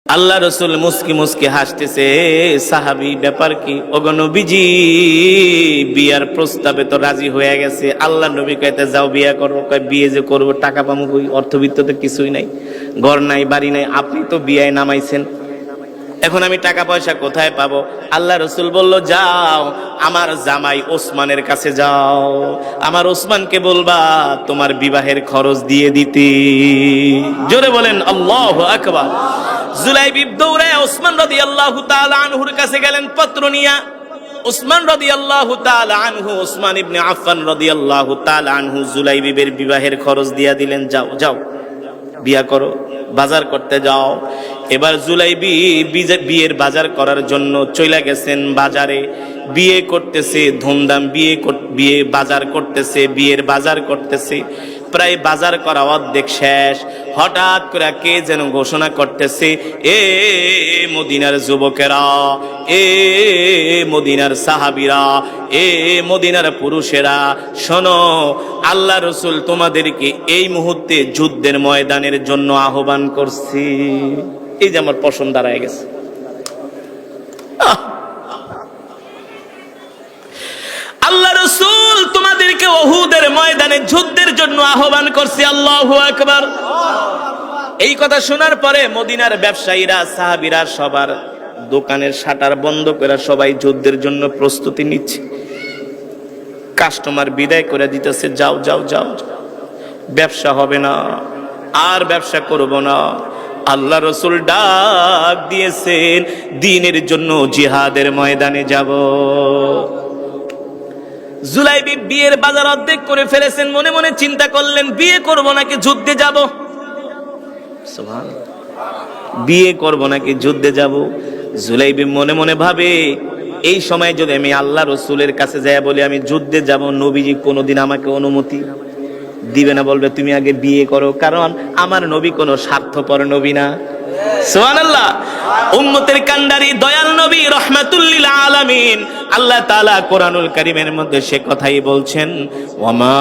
আল্লাহ রসুল মুস্কি মুস্কি হাসতেছে। সাহাবী, ব্যাপার কি? ওগো নবীজি, বিয়ার প্রস্তাবে তো রাজি হয়ে গেছে। আল্লাহ নবী কইতে যাও বিয়া করো। কয় বিয়ে যে করবো টাকা পাবো কই? অর্থবিত্ত তো কিছুই নাই, ঘর নাই, বাড়ি নাই। আপনি তো বিয়ায় নামাইছেন, এখন আমি টাকা পয়সা কোথায় পাবো? আল্লাহ রসুল বলল, যাও আমার জামাই ওসমানের কাছে যাও, আমার ওসমানকে বলবা তোমার বিবাহের খরচ দিয়ে দিতে। জোরে বলেন আল্লাহু আকবার। জুলাইবিব দৌড়ায় ওসমান রাদিয়াল্লাহু তাআলা আনহুর কাছে গেলেন পত্র নিয়া। ওসমান রাদিয়াল্লাহু তাআলা আনহু, ওসমান ইবনে আফফান রাদিয়াল্লাহু তাআলা আনহু জুলাইবিবের বিবাহের খরচ দিয়া দিলেন। যাও যাও বিয়া করো, বাজার করতে যাও। এবার জুলাইবি বিয়ের বাজার করার জন্য চলে গেছেন বাজারে। বিয়ে করতেছে, ধুমধাম বিয়ে বাজার করতেছে, বিয়ের বাজার করতেছে। প্রায় বাজার করা অর্ধেক শেষ। হঠাৎ করে কে যেন ঘোষণা করতেছে, এ মদিনার যুবকেরা, এ মদিনার সাহাবীরা, এ মদিনার পুরুষেরা, শোনো, আল্লাহ রসুল তোমাদেরকে এই মুহূর্তে যুদ্ধের ময়দানের জন্য আহ্বান করছি। এই যে আমার পশম দাঁড়ায় গেছে। আল্লাহ রসুল তোমাদেরকে উহুদের ময়দানে যুদ্ধের জন্য আহ্বান করছে। আল্লাহু আকবার। এই কথা শোনার পরে মদিনার ব্যবসায়ীরা, সাহাবীরা সবার দোকানের শাটার বন্ধ করে সবাই যুদ্ধের জন্য প্রস্তুতি নিচ্ছে। কাস্টমার বিদায় করে দিতেছে, যাও যাও যাও, ব্যবসা হবে না, আর ব্যবসা করব না। আল্লাহ রসুল ডাক দিয়েছেন, দ্বীনের জন্য জিহাদের ময়দানে যাব। জুলাইবি বিয়ের বাজার অর্ধেক করে ফেলেছেন। মনে মনে চিন্তা করলেন, বিয়ে করব নাকি যুদ্ধে যাব? সুবহানাল্লাহ। বিয়ে করব নাকি যুদ্ধে যাব? জুলাইবি মনে মনে ভাবে, এই সময় যদি আমি আল্লাহ রসুলের কাছে যাই বলি আমি যুদ্ধে যাব, নবীজি কোনোদিন আমাকে অনুমতি দিবে না, বলবে তুমি আগে বিয়ে করো, কারণ আমার নবী কোনো স্বার্থপর নবী না। সুবহানাল্লাহ। উম্মতের কান্ডারি দয়াল নবী রাহমাতুল লিল আলামিন। আল্লাহ তাআলা কোরআনুল কারীমের মধ্যে সে কথাই বলছেন, ওয়ামা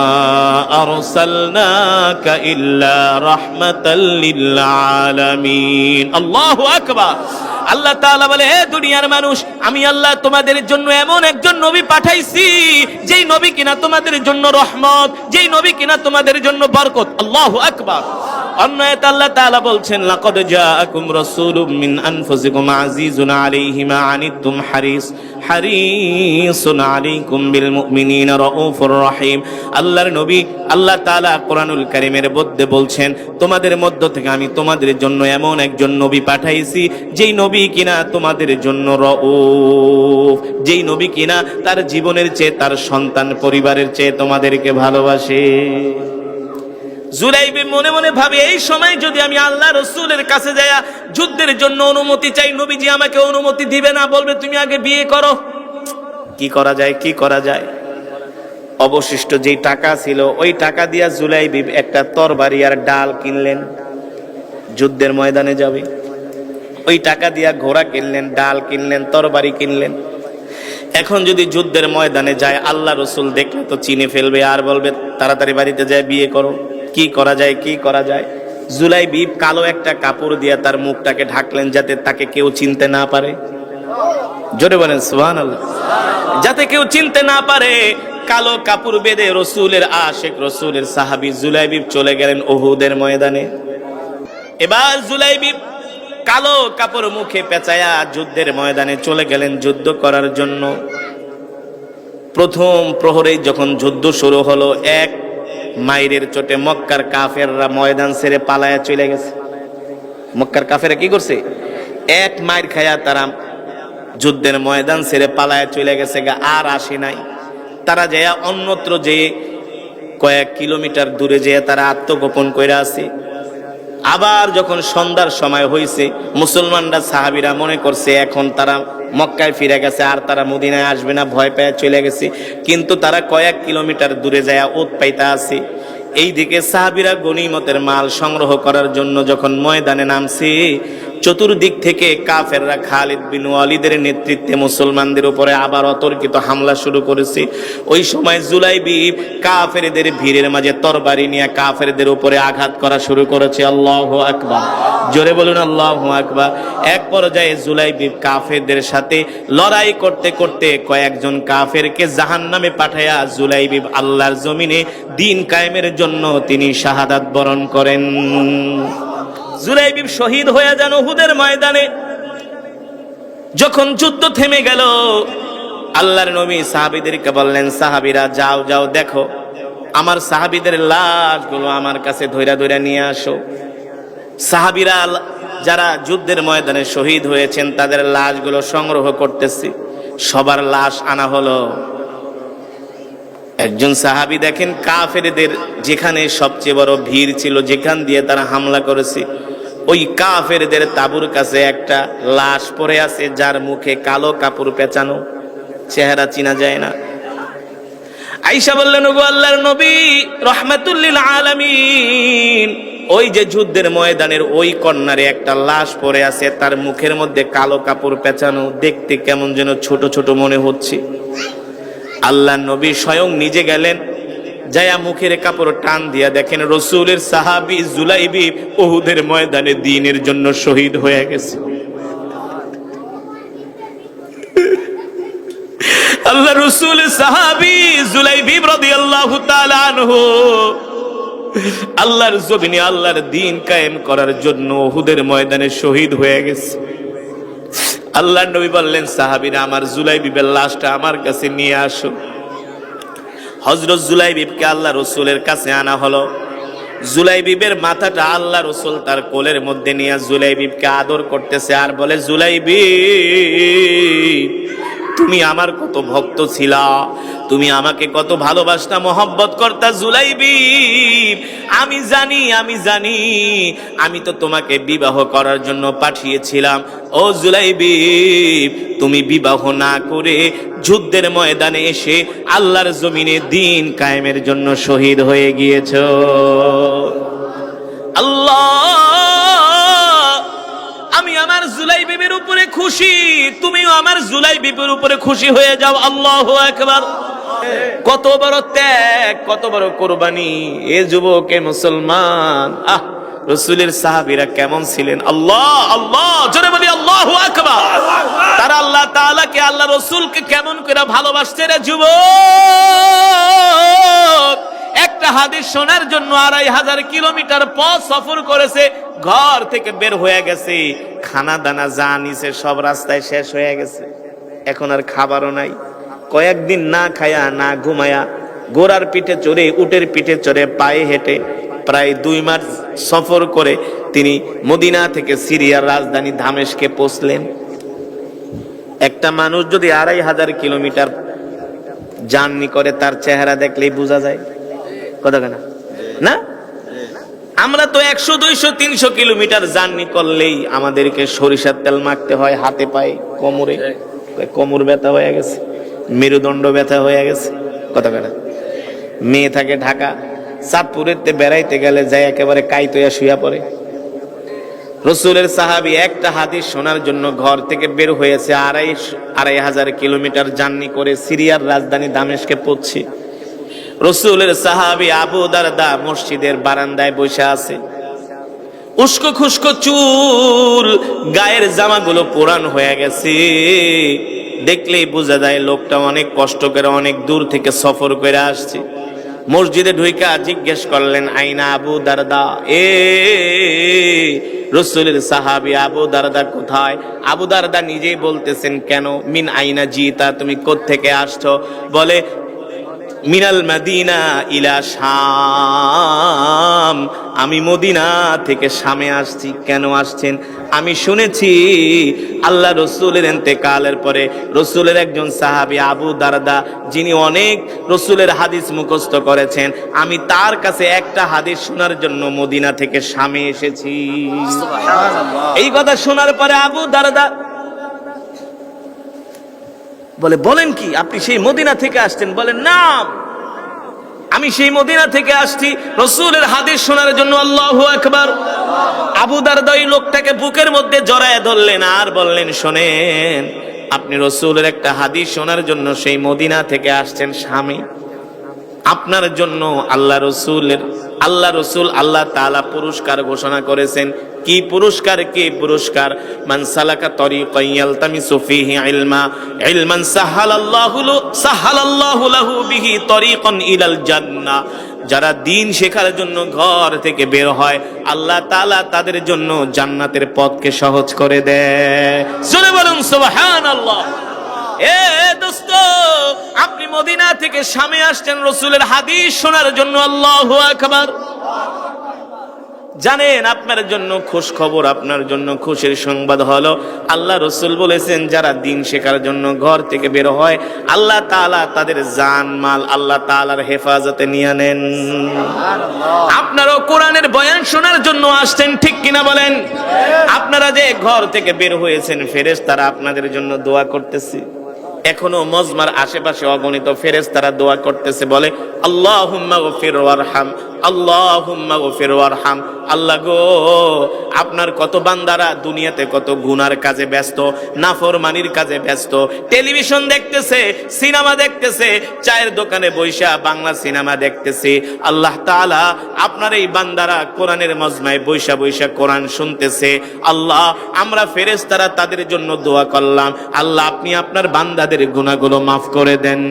আরসালনাকা ইল্লা রাহমাতাল লিল আলামিন। আল্লাহু আকবার। আল্লাহ তাআলা বলে, হে দুনিয়ার মানুষ, আমি আল্লাহ তোমাদের জন্য এমন একজন নবী পাঠাইছি, যেই নবী কিনা তোমাদের জন্য রহমত, যেই নবী কিনা তোমাদের জন্য বরকত। আল্লাহু আকবার। অন্য আয়াতে আল্লাহ তাআলা বলছেন, লাকাদ জাআকুম রাসূলুম মিন আনফুসিকুম আজিজুন আলাইহি মা আনিতুম হারিসুন আলাইকুম বিল মুমিনিনা রাউফুর রহিম। আল্লাহর নবী, আল্লাহ তাআলা কোরআনুল কারীমের মধ্যে বলছেন, তোমাদের মধ্য থেকে আমি তোমাদের জন্য এমন একজন নবী পাঠাইছি, যেই নবী কিনা তোমাদের জন্য রউফ, যেই নবী কিনা তার জীবনের চেয়ে, তার সন্তান পরিবারের চেয়ে তোমাদেরকে ভালোবাসে। জুলাইবি মনে মনে ভাবে, এই সময় যদি আমি আল্লাহ রসুলের কাছে যাইয়া যুদ্ধের জন্য অনুমতি চাই, নবীজি আমাকে অনুমতি দিবে না, বলবে তুমি আগে বিয়ে করো। কি করা যায়, কি করা যায়? অবশিষ্ট যেই টাকা ছিল, ওই টাকা দিয়া জুলাইবি একটা তরবারি আর ডাল কিনলেন, যুদ্ধের ময়দানে যাবে। ওই টাকা দিয়া ঘোড়া কিনলেন, ডাল কিনলেন, তরবারি কিনলেন। এখন যদি যুদ্ধের ময়দানে যায়, আল্লাহ রসুল দেখলে তো চিনে ফেলবে, আর বলবে তাড়াতাড়ি বাড়িতে যায় বিয়ে করো। কি করা যায়, কি করা যায়? জুলাইবি কালো একটা কাপড় দিয়া তার মুখটাকে ঢাকলেন, যাতে তাকে কেউ চিনতে না পারে। জোরে বলেন সুবহানাল্লাহ। যাতে কেউ চিনতে না পারে, কালো কাপড় বেঁধে রসুলের আশিক, রসুলের সাহাবী জুলাইবি চলে গেলেন উহুদের ময়দানে। এবার জুলাইবি কালো কাপড় মুখে পেঁচায়া যুদ্ধের ময়দানে চলে গেলেন যুদ্ধ করার জন্য। প্রথম প্রহরে যখন যুদ্ধ শুরু হলো, এক মাইরের চোটে মক্কার কাফেররা ময়দান ছেড়ে পালায়া চলে গেছে। মক্কার কাফেররা কি করছে? এক মাইর খায়া তারা যুদ্ধের ময়দান ছেড়ে পালায়া চলে গেছে, আর আসে নাই। তারা যেয়া অন্যত্র যে কয়েক কিলোমিটার দূরে যেয়ে তারা আত্মগোপন কইরা আছে। আবার যখন সন্ধ্যার সময় হয়েছে, মুসলমানরা, সাহাবীরা মনে করছে এখন তারা মক্কায় ফিরে গেছে, আর তারা মদিনায় আসবে না, ভয় পেয়ে চলে গেছে। কিন্তু তারা কয়েক কিলোমিটার দূরে যায় ওত পাইতা আছে। এইদিকে সাহাবীরা গনিমতের মাল সংগ্রহ করার জন্য যখন ময়দানে নামছে, চতুর্দিক থেকে কাফেররা খালিদ বিন ওয়ালিদের নেতৃত্বে মুসলমানদের উপরে আবার অতর্কিত হামলা শুরু করেছে। ওই সময় জুলাইবিব কাফেরদের ভিড়ের মাঝে তরবারি নিয়ে কাফেরদের উপরে আঘাত করা শুরু করেছে। আল্লাহু আকবার, জোরে বলুন আল্লাহু আকবার। এক পর্যায়ে জুলাইবিব কাফেরদের সাথে লড়াই করতে করতে কয়েকজন কাফেরকে জাহান্নামে পাঠায়া জুলাইবিব আল্লাহর জমিনে দ্বীন কায়েমের জন্য তিনি শাহাদাত বরণ করেন। জুলাইবিব শহীদ হয়ে যান উহুদের ময়দানে। যখন যুদ্ধ থেমে গেল, আল্লাহর নবী সাহাবীদেরকে বললেন, সাহাবীরা যাও যাও দেখো, আমার সাহাবীদের লাশগুলো আমার কাছে ধইরা ধইরা নিয়ে আসো। সাহাবীরা যারা যুদ্ধের ময়দানে শহীদ হয়েছেন তাদের লাশগুলো সংগ্রহ করতেছি। সবার লাশ আনা হলো। একজন সাহাবী দেখেন কাফেরদের যেখানে সবচেয়ে বড় ভিড় ছিল, যেখান দিয়ে তারা হামলা করেছে, ওই কাফেরদের তাঁবুর কাছে একটা লাশ পড়ে আছে, যার মুখে কালো কাপড় পেঁচানো, চেহারা চিনা যায় না। আয়েশা বললেন, ওগো আল্লাহর নবী রাহমাতুল লিল আলামিন, ওই যে যুদ্ধের ময়দানের ওই কর্নারে একটা লাশ পড়ে আছে, তার মুখের মধ্যে কালো কাপড় পেঁচানো, দেখতে কেমন যেন ছোট ছোট মনে হচ্ছে। আল্লাহর নবী স্বয়ং নিজে গেলেন, যায়া মুখের কাপড় টান দিয়া দেখেন রাসূলের সাহাবী জুলাইবিব উহুদের ময়দানে দ্বীনের জন্য শহীদ হয়ে গেছে। আল্লাহ রাসূলের সাহাবী জুলাইবিব রাদিয়াল্লাহু তাআলা আনহু আল্লাহর জমিনে আল্লাহর দ্বীন কায়েম করার জন্য উহুদের ময়দানে শহীদ হয়ে গেছে। আল্লাহর নবী বললেন, সাহাবীরা আমার জুলাইবিবের লাশটা আমার কাছে নিয়ে আসো। হযরত জুলাইবিবকে আল্লাহ রাসূলের কাছে আনা হলো। জুলাইবিবের মাথাটা আল্লাহ রাসূল তার কোলের মধ্যে নিয়ে জুলাইবিবকে আদর করতেছে আর বলে, জুলাইবিব তুমি আমার কত ভক্ত ছিলা, তুমি আমাকে কত ভালোবাসতা, মহব্বত করতা জুলাইবিব। আমি জানি আমি তো তোমাকে বিবাহ করার জন্য পাঠিয়েছিলাম। ও জুলাইবিব, তুমি বিবাহ না করে যুদ্ধের ময়দানে এসে আল্লাহর জমিনে দ্বীন কায়েমের জন্য শহীদ হয়ে গিয়েছো। আল্লাহ, আমি আমার জুলাইবিবের উপরে খুশি, তুমিও আমার জুলাইবিবের উপরে খুশি হয়ে যাও। আল্লাহু আকবার। কত বড় ত্যাগ, কত বড় কোরবানি। এ যুবকে মুসলমান, রাসূলের সাহাবীরা কেমন ছিলেন! আল্লাহ আল্লাহ, জোরে বলি আল্লাহু আকবার। তারা আল্লাহ তাআলাকে, আল্লাহ রাসূলকে কেমন করে ভালোবাসছে রে যুবক। একটা হাদিস শোনার জন্য ২৫০০ কিলোমিটার পথ সফর করেছে, ঘর থেকে বের হয়ে গেছে, খানা দানা যা নিছে সব রাস্তায় শেষ হয়ে গেছে, এখন আর খাবারও নাই। কয়েকদিন না খায়া না ঘুমায়া ঘোড়ার পিঠে চড়ে, উটের পিঠে চড়ে, পায়ে হেঁটে প্রায় ২ মাস সফর করে তিনি মদিনা থেকে সিরিয়ার রাজধানী দামেস্কে পৌঁছলেন। একটা মানুষ যদি ২৫০০ কিলোমিটার জার্নি করে, তার চেহারা দেখলেই বোঝা যায়, কথা কেনা না? আমরা তো ১০০, ২০০, ৩০০ কিলোমিটার জার্নি করলেই আমাদেরকে সরিষার তেল মাখতে হয় হাতে পায়ে, কোমরে। কোমর ব্যথা হয়ে গেছে, মেরুদণ্ড ব্যথা হয়ে গেছে, কথা কেনা? মেয়ে থাকে ঢাকা, চাঁদপুরেতে বেড়াইতে গেলে যায় একেবারে কাইতইয়া শুয়া পড়ে। রাসূলের সাহাবী একটা হাদিস শোনার জন্য ঘর থেকে বের হয়েছে, ২৫০০ কিলোমিটার জার্নি করে সিরিয়ার রাজধানী দামেস্কে পৌঁছে। রাসূলের সাহাবী আবু দারদা মসজিদের বারান্দায় বসে আছে, উস্কো খুস্কো চুল, গায়ের জামাগুলো পুরান হয়ে গেছে, দেখলেই বোঝা যায় লোকটা অনেক কষ্ট করে অনেক দূর থেকে সফর করে আসছে। মসজিদে ঢুইকা জিজ্ঞেস করলেন, আইনা আবু দারদা, রাসূলের সাহাবী আবু দারদা কোথায়? আবু দারদা নিজেই বলতেছেন, কেন? মিন আইনা জিতা, তুমি কোত্থেকে আসছো? বলে, মিনাল মদিনা ইলা শাম, আমি মদিনা থেকে শামে আসছি। কেন আসছেন? আমি শুনেছি আল্লাহ রসুলের ইন্তেকালের পরে রসুলের একজন সাহাবী আবু দারদা, যিনি অনেক রসুলের হাদিস মুখস্থ করেছেন, আমি তার কাছে একটা হাদিস শোনার জন্য মদিনা থেকে শামে এসেছি। এই কথা শোনার পরে আবু দারদা বলে, বলেন কি, আপনি সেই মদিনা থেকে আসছেন? বলেন, না, আমি সেই মদিনা থেকে আসছি রাসূলের হাদিস শোনার জন্য। আল্লাহু আকবার। আবু দারদা ওই লোকটাকে বুকের মধ্যে জড়ায় ধরলেন আর বললেন, শোনেন, আপনি রাসূলের একটা হাদিস শোনার জন্য সেই মদিনা থেকে আসছেন স্বামী, আপনার জন্য আল্লাহ রসুল আল্লাহ তাআলা পুরস্কার ঘোষণা করেছেন। কি পুরস্কার? কি পুরস্কার? মান সালাকা তরিকান ইয়ালতামিসু ফীহি ইলমান সাহালাল্লাহু লাহু বিহি তরিকান ইলাল জান্নাহ। যারা দ্বীন শেখার জন্য ঘর থেকে বের হয়, আল্লাহ তাআলা তাদের জন্য জান্নাতের পথকে সহজ করে দেয়। জোরে বলুন সুবহানাল্লাহ। এ দোস্ত, আপনি মদিনা থেকে শামে আসছেন রাসূলের হাদিস শোনার জন্য। আল্লাহু আকবার। জানেন, আপনার জন্য খুশ খবর, আপনার জন্য খুশির সংবাদ হলো, আল্লাহ রসুল বলেছেন যারা দ্বীন শেখার জন্য ঘর থেকে বের হয়, আল্লাহ তাআলা তাদের জান মাল আল্লাহ তাআলার হেফাজতে নিয়ে নেন। আপনারাও কোরআনের বয়ান শোনার জন্য আসছেন, ঠিক কিনা বলেন? আপনারা যে ঘর থেকে বের হয়েছেন, ফেরেশতারা আপনাদের জন্য দোয়া করতেছে। এখনো মজমার আশেপাশে অগণিত ফেরেশতারা দোয়া করতেছে, বলে আল্লাহুম্মা গফির ওয়ারহাম, আল্লাহুম্মা গফির ওয়ারহাম। আল্লাহ গো, আপনার কত বান্দারা দুনিয়াতে কত গুনার কাজে ব্যস্ত, নাফরমানির কাজে ব্যস্ত, টেলিভিশন দেখতেছে, সিনেমা দেখতেছে, চায়ের দোকানে বৈশা বাংলা সিনেমা দেখতেছে। আল্লাহ তাআলা আপনার এই বান্দারা কোরআনের মজমায় বৈশা বৈশা কোরআন শুনতেছে। আল্লাহ, আমরা ফেরেশতারা তাদের জন্য দোয়া করলাম, আল্লাহ আপনি আপনার বান্দাদের গুনাহগুলো মাফ করে দেন।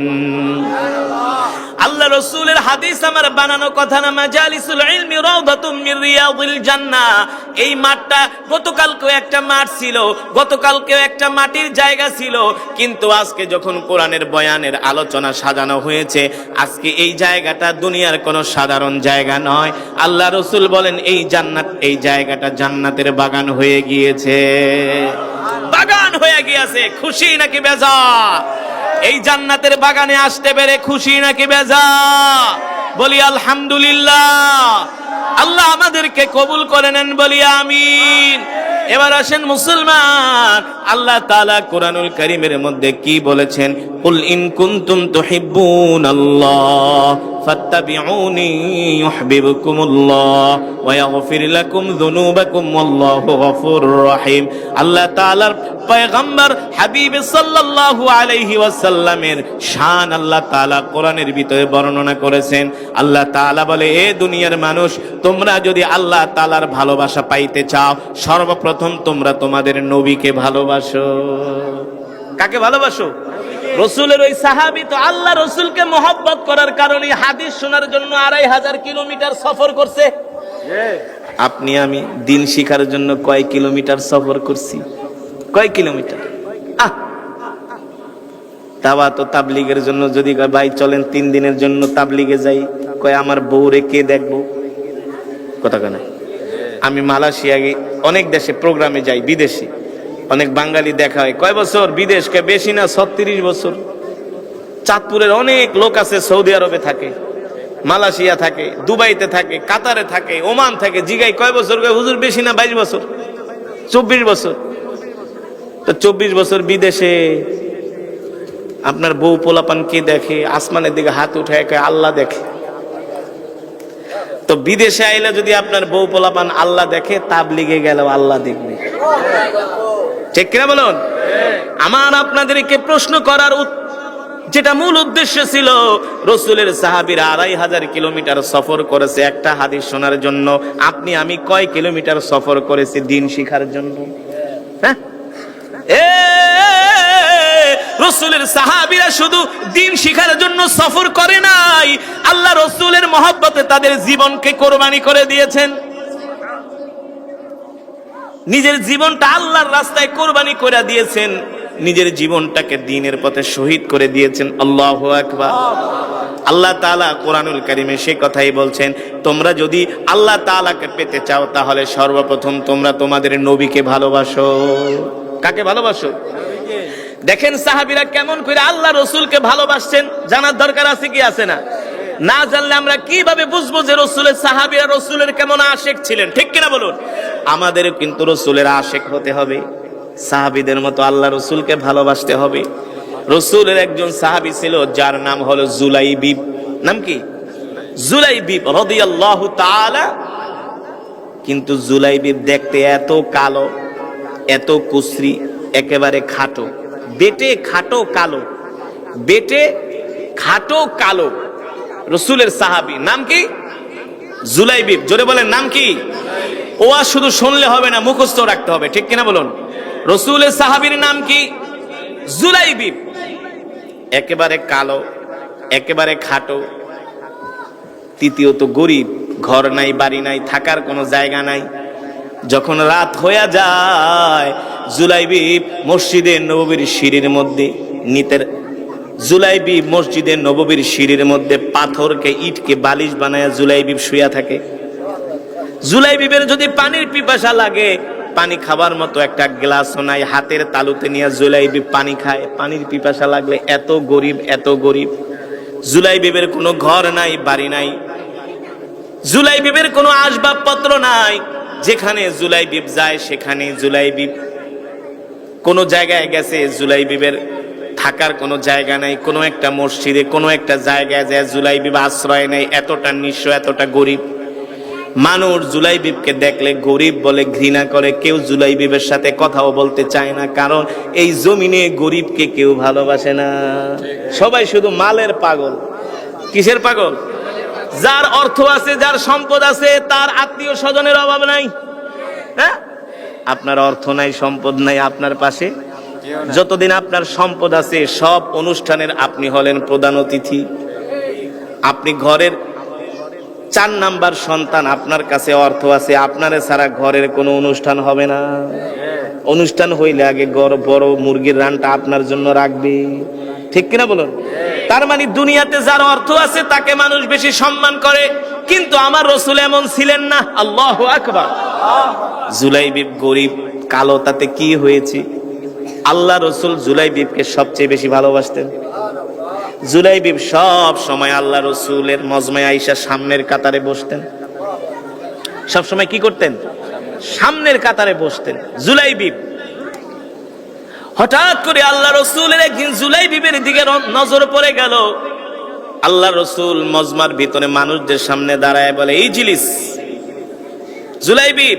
আল্লাহ রাসূলের হাদিস আমার বানানো কথা না। মাজালিসুল ইলমি রাউদাতুম মির রিয়াদিল জান্নাহ। এই মাঠটা গতকালকেও একটা মাঠ ছিল, গতকালকেও একটা মাটির জায়গা ছিল, কিন্তু আজকে যখন কোরআনের বয়ানের আলোচনা সাজানো হয়েছে, আজকে এই জায়গাটা দুনিয়ার কোনো সাধারণ জায়গা নয়। আল্লাহ রাসূল বলেন এই জান্নাত, এই জায়গাটা জান্নাতের বাগান হয়ে গিয়েছে, বাগান হয়ে গিয়েছে। খুশি নাকি বেজার? এই জান্নাতের বাগানে আসতে পেরে খুশি নাকি বেজার? বলি আলহামদুলিল্লাহ। আল্লাহ আমাদেরকে কবুল করে নেন, বলি আমিন। এবার আসেন মুসলমান, আল্লাহ তাআলা কোরআনুল কারীমের মধ্যে কি বলেছেন? কুল ইন কুনতুম তুহিব্বুনাল্লাহ ফাত্তাবিউনি ইউহিব্বুকুমুল্লাহ ওয়া ইয়াগফির লাকুম যুনুবাকুম ওয়াল্লাহু গফুরুর রহিম। আল্লাহ তাআলার পয়গম্বর হাবিব সাল্লাল্লাহু আলাইহি ওয়াসাল্লামের শান আল্লাহ তাআলা কোরআনের ভিতরে বর্ণনা করেছেন। আল্লাহ তাআলা বলে, এ দুনিয়ার মানুষ, তোমরা যদি আল্লাহ তাআলার ভালোবাসা পাইতে চাও, সর্বপ্রথম তোমরা তোমাদের নবীকে ভালোবাসো। কাকে ভালোবাসো? রসুলের ওই সাহাবী তো আল্লাহ রসুলকে মহব্বত করার কারণে হাদিস শোনার জন্য 2500 কিলোমিটার সফর করছে। আপনি আমি দিন শিখার জন্য কয় কিলোমিটার সফর করছি? কয় কিলোমিটার? তাওয়া তো তাবলিগের জন্য যদি ভাই চলেন 3 দিনের জন্য তাবলিগে যাই, কয় আমার বউরে কে দেখবো? কথা কেন? আমি মালয়েশিয়া অনেক দেশে প্রোগ্রামে যাই, বিদেশি অনেক বাঙালি দেখা হয়। কয় বছর বিদেশ? কে বেশি না, 36 বছর। চাঁদপুরের অনেক লোক আছে, সৌদি আরবে থাকে, মালয়েশিয়া থাকে, দুবাইতে থাকে, কাতারে থাকে, ওমান থাকে। জিগাই কয় বছর? হুজুর বেশি না, 22 বছর, 24 বছর। তো 24 বছর বিদেশে আপনার বউ পোলাপান কে দেখে? আসমানের দিকে হাত উঠায় কয় আল্লাহ দেখে। তো বিদেশে আইলে যদি আপনার বউ পোলাপান আল্লাহ দেখে, তাবলিগে গেলেও আল্লাহ দেখবে, ঠিক কিনা বলুন? আমার আপনাদেরকে প্রশ্ন করার যেটা মূল উদ্দেশ্য ছিল, রসুলের সাহাবীরা 2500 কিলোমিটার সফর করেছে একটা হাদিস শোনার জন্য। আপনি আমি কয় কিলোমিটার সফর করেছি দিন শিখার জন্য? হ্যাঁ, রসুলের সাহাবীরা শুধু দিন শিখার জন্য সফর করে নাই, আল্লাহ রসুলের মহব্বতে তাদের জীবনকে কোরবানি করে দিয়েছেন। নিজের জীবনটা আল্লাহর রাস্তায় কোরবানি করে দিয়েছেন, নিজের জীবনটাকে দ্বীনের পথে শহীদ করে দিয়েছেন। আল্লাহু আকবার। আল্লাহ তাআলা কোরআনুল কারীমে সেই কথাই বলছেন, তোমরা যদি আল্লাহ তাআলাকে পেতে চাও, তাহলে সর্বপ্রথম তোমরা তোমাদের নবীকে ভালোবাসো। কাকে ভালোবাসো? দেখেন সাহাবীরা কেমন করে আল্লাহ রসুলকে ভালোবাসছেন, জানার দরকার আছে কি আছে না? না জানলে আমরা কিভাবে বুঝবো যে রসুলের সাহাবীরা রসুলের কেমন আশেক ছিলেন, ঠিক কিনা বলুন? আমাদের কিন্তু রসুলের আশেক হতে হবে, সাহাবীদের মতো আল্লাহ রসুলকে ভালোবাসতে হবে। রসুলের একজন সাহাবী ছিল যার নাম হলো জুলাইবিব। নাম কি? জুলাইবিব রাদিয়াল্লাহু তাআলা। কিন্তু জুলাইবিব দেখতে এত কালো, এত কুসরি, একেবারে খাটো, বেটে খাটো কালো, বেটে খাটো কালো। রাসূলের সাহাবী, নাম কি? জুলাইবিব। জোরে বলেন, নাম কি? ওয়া শুধু শুনলে হবে না, মুখস্থ রাখতে হবে, ঠিক কিনা বলুন? রাসূলের সাহাবীর নাম কি? জুলাইবিব। একেবারে কালো, একেবারে খাটো, তৃতীয়ত গরিব, ঘর নাই, বাড়ি নাই, থাকার কোনো জায়গা নাই। যখন রাত হয়ে যায়, জুলাইবিব মসজিদে নববীর সিঁড়ির মধ্যে জুলাইবিব মসজিদে নববীর সিঁড়ির মধ্যে পাথরকে, ইটকে বালিশ বানায় জুলাইবিব শুয়া থাকে। জুলাইবিবের যদি পানির পিপাসা লাগে, পানি খাবার মতো একটা গ্লাসও নাই, হাতের তালুতে নিয়ে জুলাইবিব পানি খায়। পানির পিপাসা লাগলে, এত গরিব, এত গরিব। জুলাইবিবের কোনো ঘর নাই, বাড়ি নাই, জুলাইবিবের কোনো আসবাবপত্র নাই। যেখানে জুলাইবিব যায় সেখানে জুলাইবিব, কোনো জায়গায় গেছে জুলাইবিবের থাকার কোনো জায়গা নাই, কোনো একটা মসজিদে, কোনো একটা জায়গায় যায় জুলাইবিব আশ্রয় নেই। এতটা নিঃস্ব, এতটা গরিব। মানুষ জুলাইবিবকে দেখলে গরিব বলে ঘৃণা করে, কেউ জুলাইবিবের সাথে কথাও বলতে চায় না, কারণ এই জমিনে গরিবকে কেউ ভালোবাসে না। সবাই শুধু মালের পাগল। কিসের পাগল? যার অর্থ আছে, যার সম্পদ আছে, তার আত্মীয় স্বজনের অভাব নাই। হ্যাঁ, আপনার অর্থ নাই, সম্পদ নাই, আপনার পাশে যতদিন আপনার সম্পদ আছে, সব অনুষ্ঠানের আপনি হলেন প্রধান অতিথি। আপনি ঘরের 4 নাম্বার সন্তান, আপনার কাছে অর্থ আছে, আপনারে ছাড়া ঘরের কোনো অনুষ্ঠান হবে না। অনুষ্ঠান হইলে আগে বড় মুরগির রানটা আপনার জন্য রাখবে, ঠিক কিনা বলুন? তার মানে দুনিয়াতে যার অর্থ আছে তাকে মানুষ বেশি সম্মান করে, কিন্তু আমার রাসূল এমন ছিলেন না। আল্লাহু আকবার। জুলাইবিব গরিব, কালো, তাতে কি হয়েছে? আল্লাহ রাসূল জুলাইবিবকে সবচেয়ে বেশি ভালোবাসতেন। জুলাইবিব সব সময় আল্লাহ রাসূলের মজমায় আয়েশা সামনের কাতারে বসতেন। সব সময় কি করতেন? সামনের কাতারে বসতেন জুলাইবিব। হঠাৎ করে আল্লাহ রাসূলের একদিন জুলাইবিবের দিকে নজর পড়ে গেল। আল্লাহ রাসূল মজমার ভিতরে মানুষদের সামনে দাঁড়ায় বলে, ইজলিস, জুলাইবিব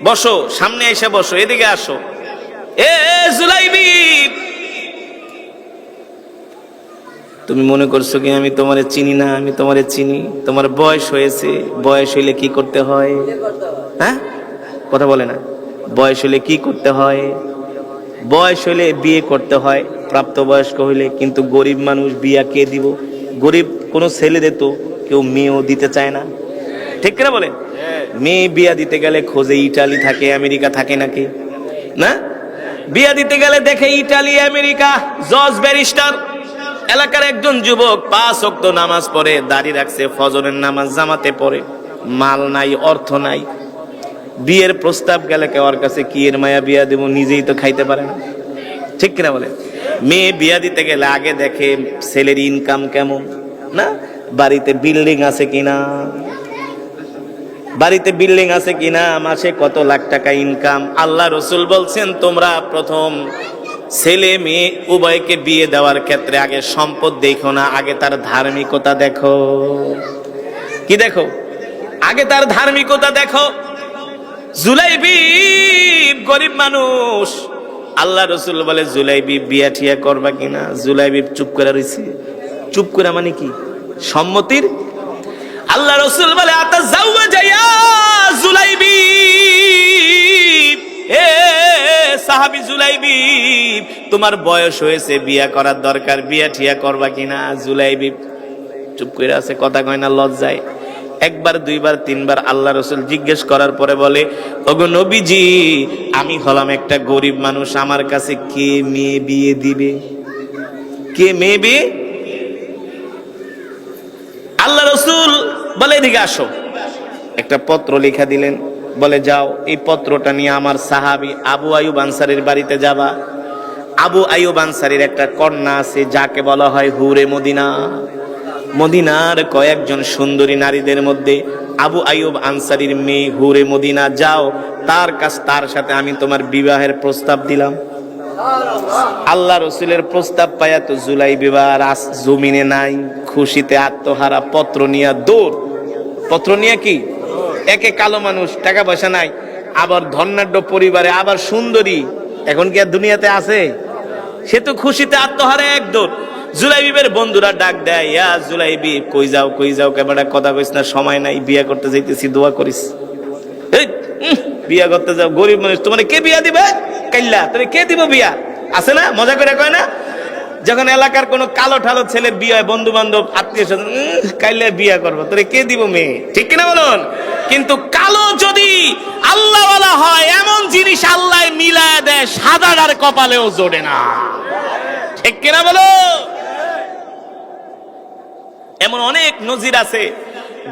বসো, সামনে এসে বসো, এদিকে আসো। এ জুলাইবিব, তুমি মনে করছো কি আমি তোমারে চিনি না? আমি তোমারে চিনি। তোমার বয়স হয়েছে, বয়স হইলে কি করতে হয়? হ্যাঁ, কথা বলে না। বয়স হইলে কি করতে হয়? বয়স হইলে বিয়ে করতে হয়, প্রাপ্তবয়স্ক হইলে। কিন্তু গরিব মানুষ বিয়া কে দিব? গরিব কোন ছেলে দিত, কেউ মেয়েও দিতে চায় না, ঠিক কিনা বলেন? মেয়ে বিয়া দিতে গেলে খোঁজে ইটালি থাকে, আমেরিকা থাকে নাকি? না, বিয়া দিতে গেলে দেখে ইটালি, আমেরিকা, জজ, ব্যারিস্টার। এলাকার একজন যুবক 5 ওয়াক্ত নামাজ পড়ে, দাড়ি রাখছে, ফজরের নামাজ জামাতে পড়ে, মাল নাই, অর্থ নাই। বিয়ের প্রস্তাব গেলে ওর কাছে কি এর মায়া বিয়া দেব, নিজেই তো খাইতে পারে না, ঠিক কিনা বলে? মেয়ে বিয়া দিতে গেলে আগে দেখে ছেলের ইনকাম কেমন, না বাড়িতে বিল্ডিং আছে কিনা, বাড়িতে বিল্ডিং আছে কিনা, মাসে কত লাখ টাকা ইনকাম। আল্লাহ রাসূল বলছেন, তোমরা প্রথম ছেলে মেয়ে উভয়কে বিয়ে দেওয়ার ক্ষেত্রে আগে সম্পদ দেখো না, আগে তার ধার্মিকতা দেখো। কি দেখো? আগে তার ধার্মিকতা দেখো। জুলাইবিব গরিব মানুষ। আল্লাহ রাসূল বলে, জুলাইবিব বিয়া ঠিয়া করবা কিনা? জুলাইবিব চুপ করে রইছে। চুপ করে মানে কি? সম্মতির। আল্লাহ রাসূল বলে, আতাজাওয়াজা ইয়া জুলাইবিব, এ সাহাবী জুলাইবিব, তোমার বয়স হয়েছে, বিয়া করার দরকার, বিয়া ঠিয়া করবা কিনা? জুলাইবিব চুপ করে আছে, কথা কয় না, লজ্জায়। 1 বার 2 বার 3 বার আল্লাহ রাসূল জিজ্ঞেস করার পরে বলে, ওগো নবীজি, আমি হলাম একটা গরিব মানুষ, আমার কাছে কে মেয়ে বিয়ে দিবে? কে মেয়ে বিয়ে? আল্লাহ রাসূল বলে, এদিকে আসো। একটা পত্র লেখা দিলেন, বলে যাও, এই পত্রটা নিয়ে আমার সাহাবী আবু আইয়ুব আনসারীর বাড়িতে যাবা। আবু আইয়ুব আনসারীর একটা কন্যা আছে, যাকে বলা হয় হুরে মদিনা। মদিনার কয়েকজন সুন্দরী নারীদের মধ্যে আবু আইয়ুব আনসারীর মেয়ে হুরে মদিনা। যাও, তার সাথে আমি তোমার বিবাহের প্রস্তাব দিলাম। আল্লাহ রসুলের প্রস্তাব পায়া তো জুলাইবি আর জমিনে নাই, খুশিতে আত্মহারা, পত্র নিয়ে দৌড়। পত্র নিয়ে কি, একে কালো মানুষ, টাকা পয়সা নাই, আবার ধনাঢ্য পরিবারে, আবার সুন্দরী, এখন কি আর দুনিয়াতে আছে? সে তো খুশিতে আত্মহারা এক দৌড়। জুলাইবিবের বন্ধুরা ডাক দেয়, ইয়া জুলাইবি, কই যাও কই যাও, কেমন কথা কইস না, সময় নাই, বিয়া করতে যাইতেছি, দোয়া করিস। বিয়া করতে যাও, গরিব মানুষ, তোমার কে বিয়া দিবে? কাইল্লা তুমি কে দিব বিয়া? আছে না, মজা করে কয় না? যখন এলাকার কোন কালো ঠালো ছেলের বিয়ে হয়, বন্ধু বান্ধব আত্মীয় স্বজন, কাইল্লা বিয়া করবো, তোরে কে দিব মেয়ে? ঠিক কিনা বলুন? কিন্তু কালো যদি আল্লাহওয়ালা হয়, এমন জিনিস আল্লাহ মিলায় দেয়, সাদার কপালেও জোড়ে না। ঠিক কিনা বলো? এমন অনেক নজির আছে,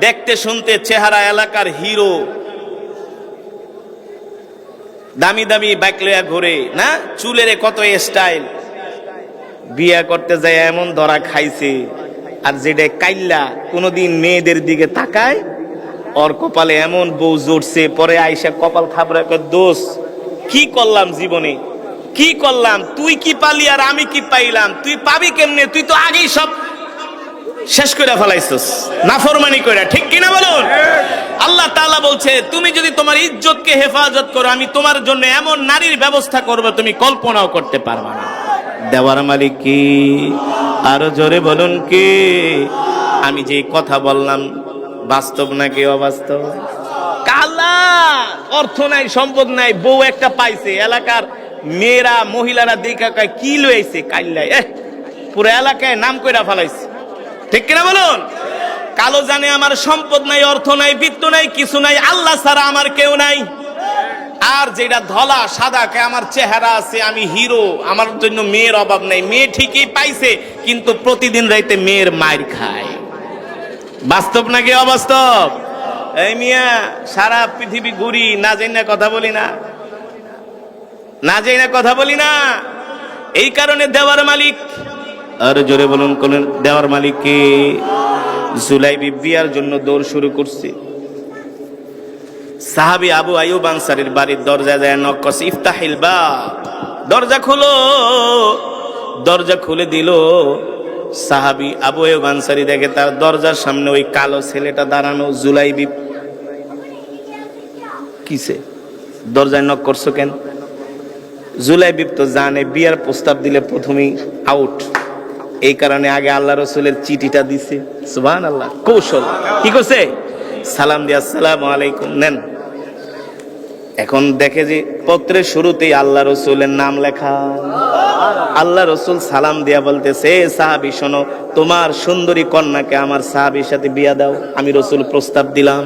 দেখতে শুনতে চেহারা এলাকার হিরো, দামি দামি বাইক লইয়া ঘুরে না, চুলের কত স্টাইল, বিয়া করতে যায় এমন ধরা খাইছে। আর যেটা কাইল্লা কোনদিন মেয়েদের দিকে তাকায়, ওর কপালে এমন বউ জড়ছে, পরে আইসা কপাল খাবরা করে, দোষ কি করলাম জীবনে, কি করলাম, তুই কি পালি আর আমি কি পাইলাম, তুই পাবি কেমনে, তুই তো আগেই সব শেষ করে ফেলাইছস নাফরমানি করে। ঠিক কিনা বলুন? আল্লাহ তাআলা বলছে, তুমি যদি তোমার ইজ্জতকে হেফাজত করো, আমি তোমার জন্য এমন নারীর ব্যবস্থা করব তুমি কল্পনাও করতে পারবা না। দেওয়ার মালিক কি? আরো জোরে বলুন কি? আমি যে কথা বললাম বাস্তব নাকি অবাস্তব? কালা, অর্থ নাই, সম্পদ নাই, বউ একটা পাইছে, এলাকার মেয়েরা মহিলারা দেখা কয় কি লইছে, কাইল্লাই পুরো এলাকায় নাম কইরা ফেলাইছে। ঠিক কিনা বলুন? কালো জানে আমার সম্পদ নাই, অর্থ নাই, বিত্ত নাই, কিছু নাই, আল্লাহ ছাড়া আমার কেউ নাই। আর যেটা ধলা সাদা, কে আমার চেহারা আছে, আমি হিরো, আমার জন্য মেয়ের অভাব নাই, মেয়ে ঠিকই পাইছে, কিন্তু প্রতিদিন রাইতে মেয়ের মায়ের খায়। বাস্তব নাকি অবাস্তব? এই মিয়া, সারা পৃথিবী ঘুরি, না যাই না কথা বলি না, না যাই না কথা বলি না। এই কারণে দেওয়ার মালিক, আর জোরে বলুন কোন দেওয়ার মালিক কে? জুলাইবি বিয়ার জন্য দৌড় শুরু করছে। সাহাবী আবু আইয়ুব আনসারীর বাড়ির দরজায় যায় নক করছে, ইফতাহিল বাব, দরজা খুলো। দরজা খুলে দিল। সাহাবী আবু আইয়ুব আনসারী দেখে তার দরজার সামনে ওই কালো ছেলেটা দাঁড়ানো। জুলাইবি, কিসে দরজায় নক করছো কেন? জুলাইবি তো জানে বিয়ার প্রস্তাব দিলে প্রথমেই আউট, এই কারণে আগে আল্লাহ রসুলের চিঠিটা দিছে। সুবহানাল্লাহ, কৌশল। কি করছে? সালাম দিয়ে আসসালামু আলাইকুম, নেন। এখন দেখে যে পত্রের শুরুতেই আল্লাহ রসুলের নাম লেখা। আল্লাহ রসুল সালাম দিয়া বলতেছে, সাহাবী শোনো, তোমার সুন্দরী কন্যাকে আমার সাহাবীর সাথে বিয়া দাও, আমি রসুল প্রস্তাব দিলাম।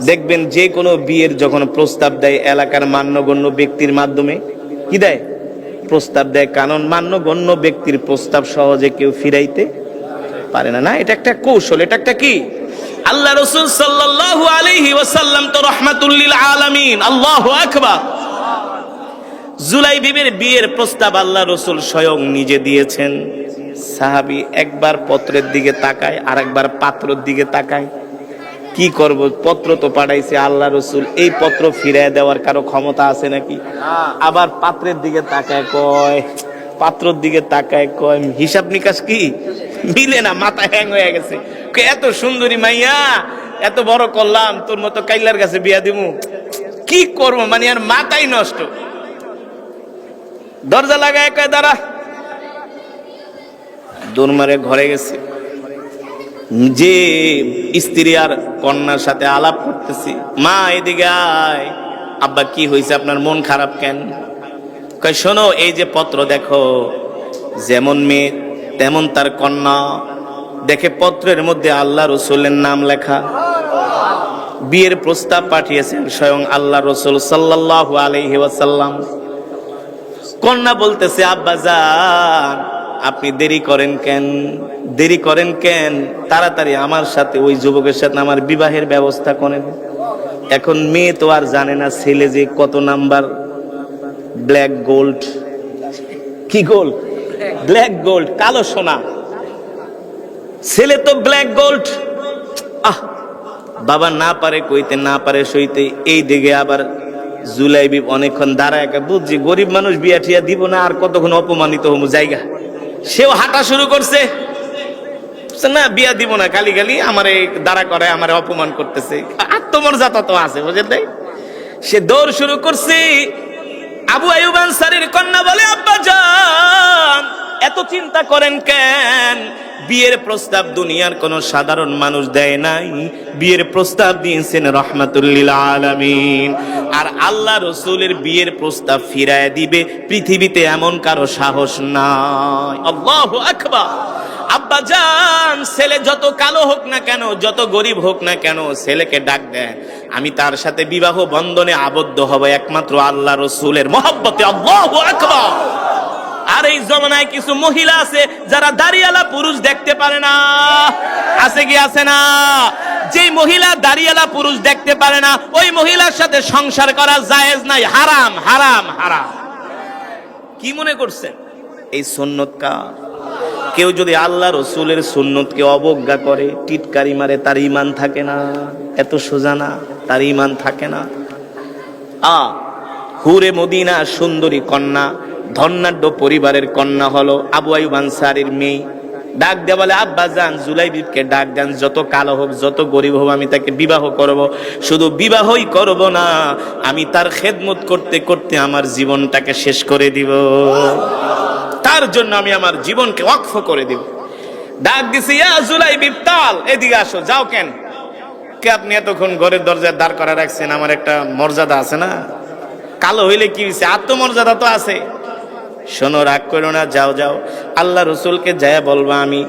দেখবেন যে কোনো বিয়ের যখন প্রস্তাব দেয়, এলাকার মান্যগণ্য ব্যক্তির মাধ্যমে কি দেয়? প্রস্তাব দেয়। কারণ মান্যগণ্য ব্যক্তির প্রস্তাব সহজে কেউ ফিরাইতে পারে না। না, এটা একটা কৌশল, এটা একটা কি? আল্লাহ রাসূল সাল্লাল্লাহু আলাইহি ওয়াসাল্লাম তো রাহমাতুল লিল আলামিন। আল্লাহু আকবার। জুলাইবিবের বিয়ের প্রস্তাব আল্লাহ রাসূল স্বয়ং নিজে দিয়েছেন। সাহাবী একবার পত্রের দিকে তাকায়, আরেকবার পাত্রের দিকে তাকায়। কি করব, পত্র তো পাঠাইছে আল্লাহ রসুল, এই পত্র ফিরিয়ে দেওয়ার কারো ক্ষমতা আছে নাকি? আবার পাত্রের দিকে তাকায় কয়, পাত্রের দিকে তাকায় কয়, হিসাব নিকাশ কি মিলে না, মাথা হ্যাং হয়ে গেছে। এত সুন্দরী মাইয়া, এত বড় করলাম, তোর মতো কাইলার কাছে বিয়া দিমু, কি করবো, মানে আর মাথাই নষ্ট। দরজা লাগায় কয়, দাঁড়া। দৌড় মারে ঘরে গেছে। যে স্ত্রী আর কন্যার সাথে আলাপ করতেছি, মা এদিকে আয়। আব্বা কি হয়েছে, আপনার মন খারাপ কেন? কয়, শোনো, এই যে পত্র দেখো, যেমন মেয়ে তেমন তার কন্যা। দেখে পত্রের মধ্যে আল্লাহ রসুলের নাম লেখা। বিয়ের প্রস্তাব পাঠিয়েছেন স্বয়ং আল্লাহ রসুল সাল্লাল্লাহু আলাইহি ওয়াসাল্লাম। কন্যা বলতেছে, আব্বা জান, আপনি দেরি করেন কেন? দেরি করেন কেন? তাড়াতাড়ি আমার সাথে, ওই যুবকের সাথে আমার বিবাহের ব্যবস্থা করেন। এখন মেয়ে তো আর জানে না ছেলে যে কত নাম্বার ব্ল্যাক গোল্ড। কি গোল্ড? ব্ল্যাক গোল্ড, কালো সোনা। ছেলে তো ব্ল্যাক গোল্ড। বাবা না পারে কইতে, না পারে সইতে। এই দিকে আবার জুলাইবি অনেকক্ষণ দাঁড়ায়, বুঝছি গরিব মানুষ বিয়া ঠিয়া দিব না, আর কতক্ষণ অপমানিত হবো জায়গা। সেও হাঁটা শুরু করছে, না বিয়া দিব না, খালি খালি আমারে দাঁড়া করে আমারে অপমান করতেছে, আত্মমর্যাদা তো আছে, বুঝেন নাই? সে দৌড় শুরু করছে। আবু আইয়ুব আনসারীর কন্যা বলে, আব্বা জান এত চিন্তা করেন কেন? বিয়ের প্রস্তাব দুনিয়ার কোন সাধারণ মানুষ দেয় নাই, বিয়ের প্রস্তাব দিয়েছেন রাহমাতুল লিল আলামিন। আর আল্লাহ রাসূলের বিয়ের প্রস্তাব ফিরায় দিবে পৃথিবীতে এমন কারো সাহস নাই। আল্লাহু আকবার। আব্বা জান ছেলে যত কালো হোক না কেন, যত গরিব হোক না কেন, ছেলেকে ডাক দেন, আমি তার সাথে বিবাহ বন্ধনে আবদ্ধ হব একমাত্র আল্লাহ রাসূলের মহব্বতে। আল্লাহু আকবার। আর এই জমানায় কিছু মহিলা আছে যারা দাড়িওয়ালা পুরুষ দেখতে পারে না, আছে কি আছে না? যেই মহিলা দাড়িওয়ালা পুরুষ দেখতে পারে না, ওই মহিলার সাথে সংসার করা জায়েজ নাই, হারাম হারাম হারাম। কি মনে করছেন এই সুন্নত কার? কেউ যদি আল্লাহ রসুলের সুন্নতকে অবজ্ঞা করে, টিটকারি মারে, তার ঈমান থাকে না। এত সোজা না, তার ঈমান থাকে না। হুরে মদিনা সুন্দরী কন্যা, ধনাঢ্য পরিবারের কন্যা হলো আবু আইয়ুব আনসারীর মেয়ে। ডাক দেয়া বলে, আব্বা জান জুলাইবিবকে ডাক দেন, যত কালো হোক যত গরিব হোক আমি তাকে বিবাহ করব। শুধু বিবাহই করব না, আমি তার খেদমত করতে করতে আমার জীবনটাকে শেষ করে দিব, তার জন্য আমি আমার জীবনকে ওয়াকফ করে দিব। ডাক দিছি, ইয়া জুলাইবিব তাল, এদিকে আসো। যাও কেন? কে আপনি এতক্ষণ ঘরের দরজায় দাঁড় করা রাখছেন? আমার একটা মর্যাদা আছে না? কালো হইলে কি হয়েছে, আত্মমর্যাদা তো আছে। শোনো, রাগ করো না, যাও যাও, আল্লাহ রসুলকে যায় বলবা আমি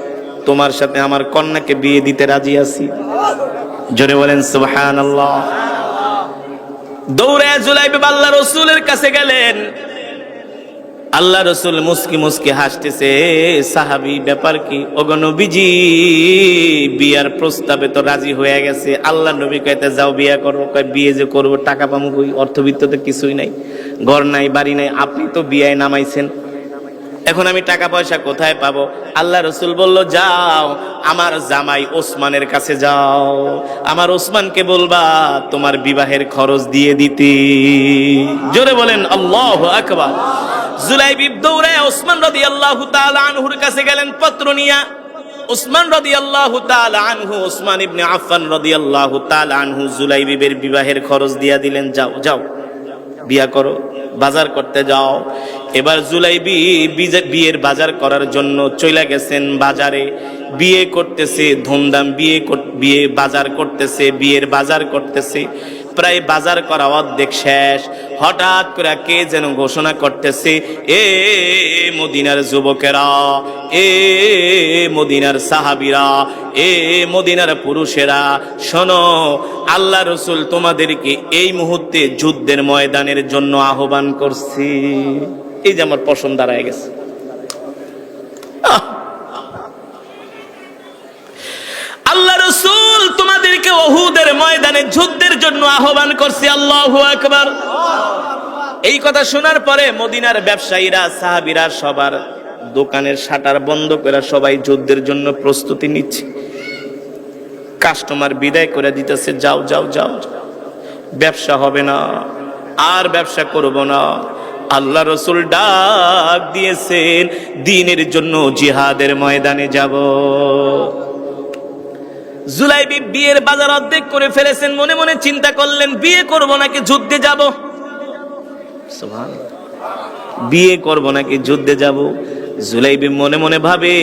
তোমার সাথে আমার কন্যাকে বিয়ে দিতে রাজি আছি। জোরে বলেন সুবহানাল্লাহ। দৌড়ে জুলাইবিব আল্লাহ রসুলের কাছে গেলেন। আল্লাহ রসুল মুস্কি মুস্কি হাসতেছে। সাহাবী, ব্যাপার কি? ওগো নবীজি, বিয়ার প্রস্তাবে তো রাজি হয়ে গেছে। আল্লাহ নবী কইতে যাও বিয়া করো। কয় বিয়ে যে করবো টাকা পাবো কই? অর্থবিত্ত তো কিছুই নাই, ঘর নাই বাড়ি নাই, আপনি তো বিয়ায় নামাইছেন, এখন আমি টাকা পয়সা কোথায় পাবো? আল্লাহ রসুল বলল, যাও আমার জামাই ওসমানের কাছে যাও, আমার ওসমানকে বলবা তোমার বিবাহের খরচ দিয়ে দিতে। জোরে বলেন আল্লাহু আকবার। জুলাইবিব দৌড়ে ওসমান রাদিয়াল্লাহু তাআলা আনহুর কাছে গেলেন পত্র নিয়া। ওসমান রাদিয়াল্লাহু তাআলা আনহু, ওসমান ইবনে আফফান রাদিয়াল্লাহু তাআলা আনহু জুলাইবিবের বিবাহের খরচ দিয়া দিলেন। যাও যাও বিয়া করো, বাজার করতে যাও। এবার জুলাইবি বিয়ের বাজার করার জন্য চলে গেছেন বাজারে। বিয়ে করতেছে, ধুমধাম বিয়ে বাজার করতেছে, বিয়ের বাজার করতেছে। প্রায় বাজার করা অর্ধেক শেষ। হঠাৎ করে কে যেন ঘোষণা করতেছে, এ মদিনার যুবকেরা, এ মদিনার সাহাবীরা, এ মদিনার পুরুষেরা, শোনো, আল্লাহ রসুল তোমাদেরকে এই মুহূর্তে যুদ্ধের ময়দানের জন্য আহ্বান করছি। এই যে আমার পশম দাঁড়ায় গেছে। আল্লাহ রসুল তোমাদেরকে উহুদের ময়দানে যুদ্ধের জন্য আহ্বান করছে। আল্লাহু আকবার। এই কথা শোনার পরে মদিনার ব্যবসায়ীরা, সাহাবীরা সবার দোকানের শাটার বন্ধ করে সবাই যুদ্ধের জন্য প্রস্তুতি নিচ্ছে। কাস্টমার বিদায় করে দিতেছে, যাও যাও যাও, ব্যবসা হবে না, আর ব্যবসা করব না। আল্লাহ রসুল ডাক দিয়েছেন, দ্বীনের জন্য জিহাদের ময়দানে যাব। জুলাইবিব বিয়ের বাজার অর্ধেক করে ফেলেছেন। মনে মনে চিন্তা করলেন, বিয়ে করব নাকি যুদ্ধে যাব? সুবহানাল্লাহ। বিয়ে করব নাকি যুদ্ধে যাব? জুলাইবিব মনে মনে ভাবে,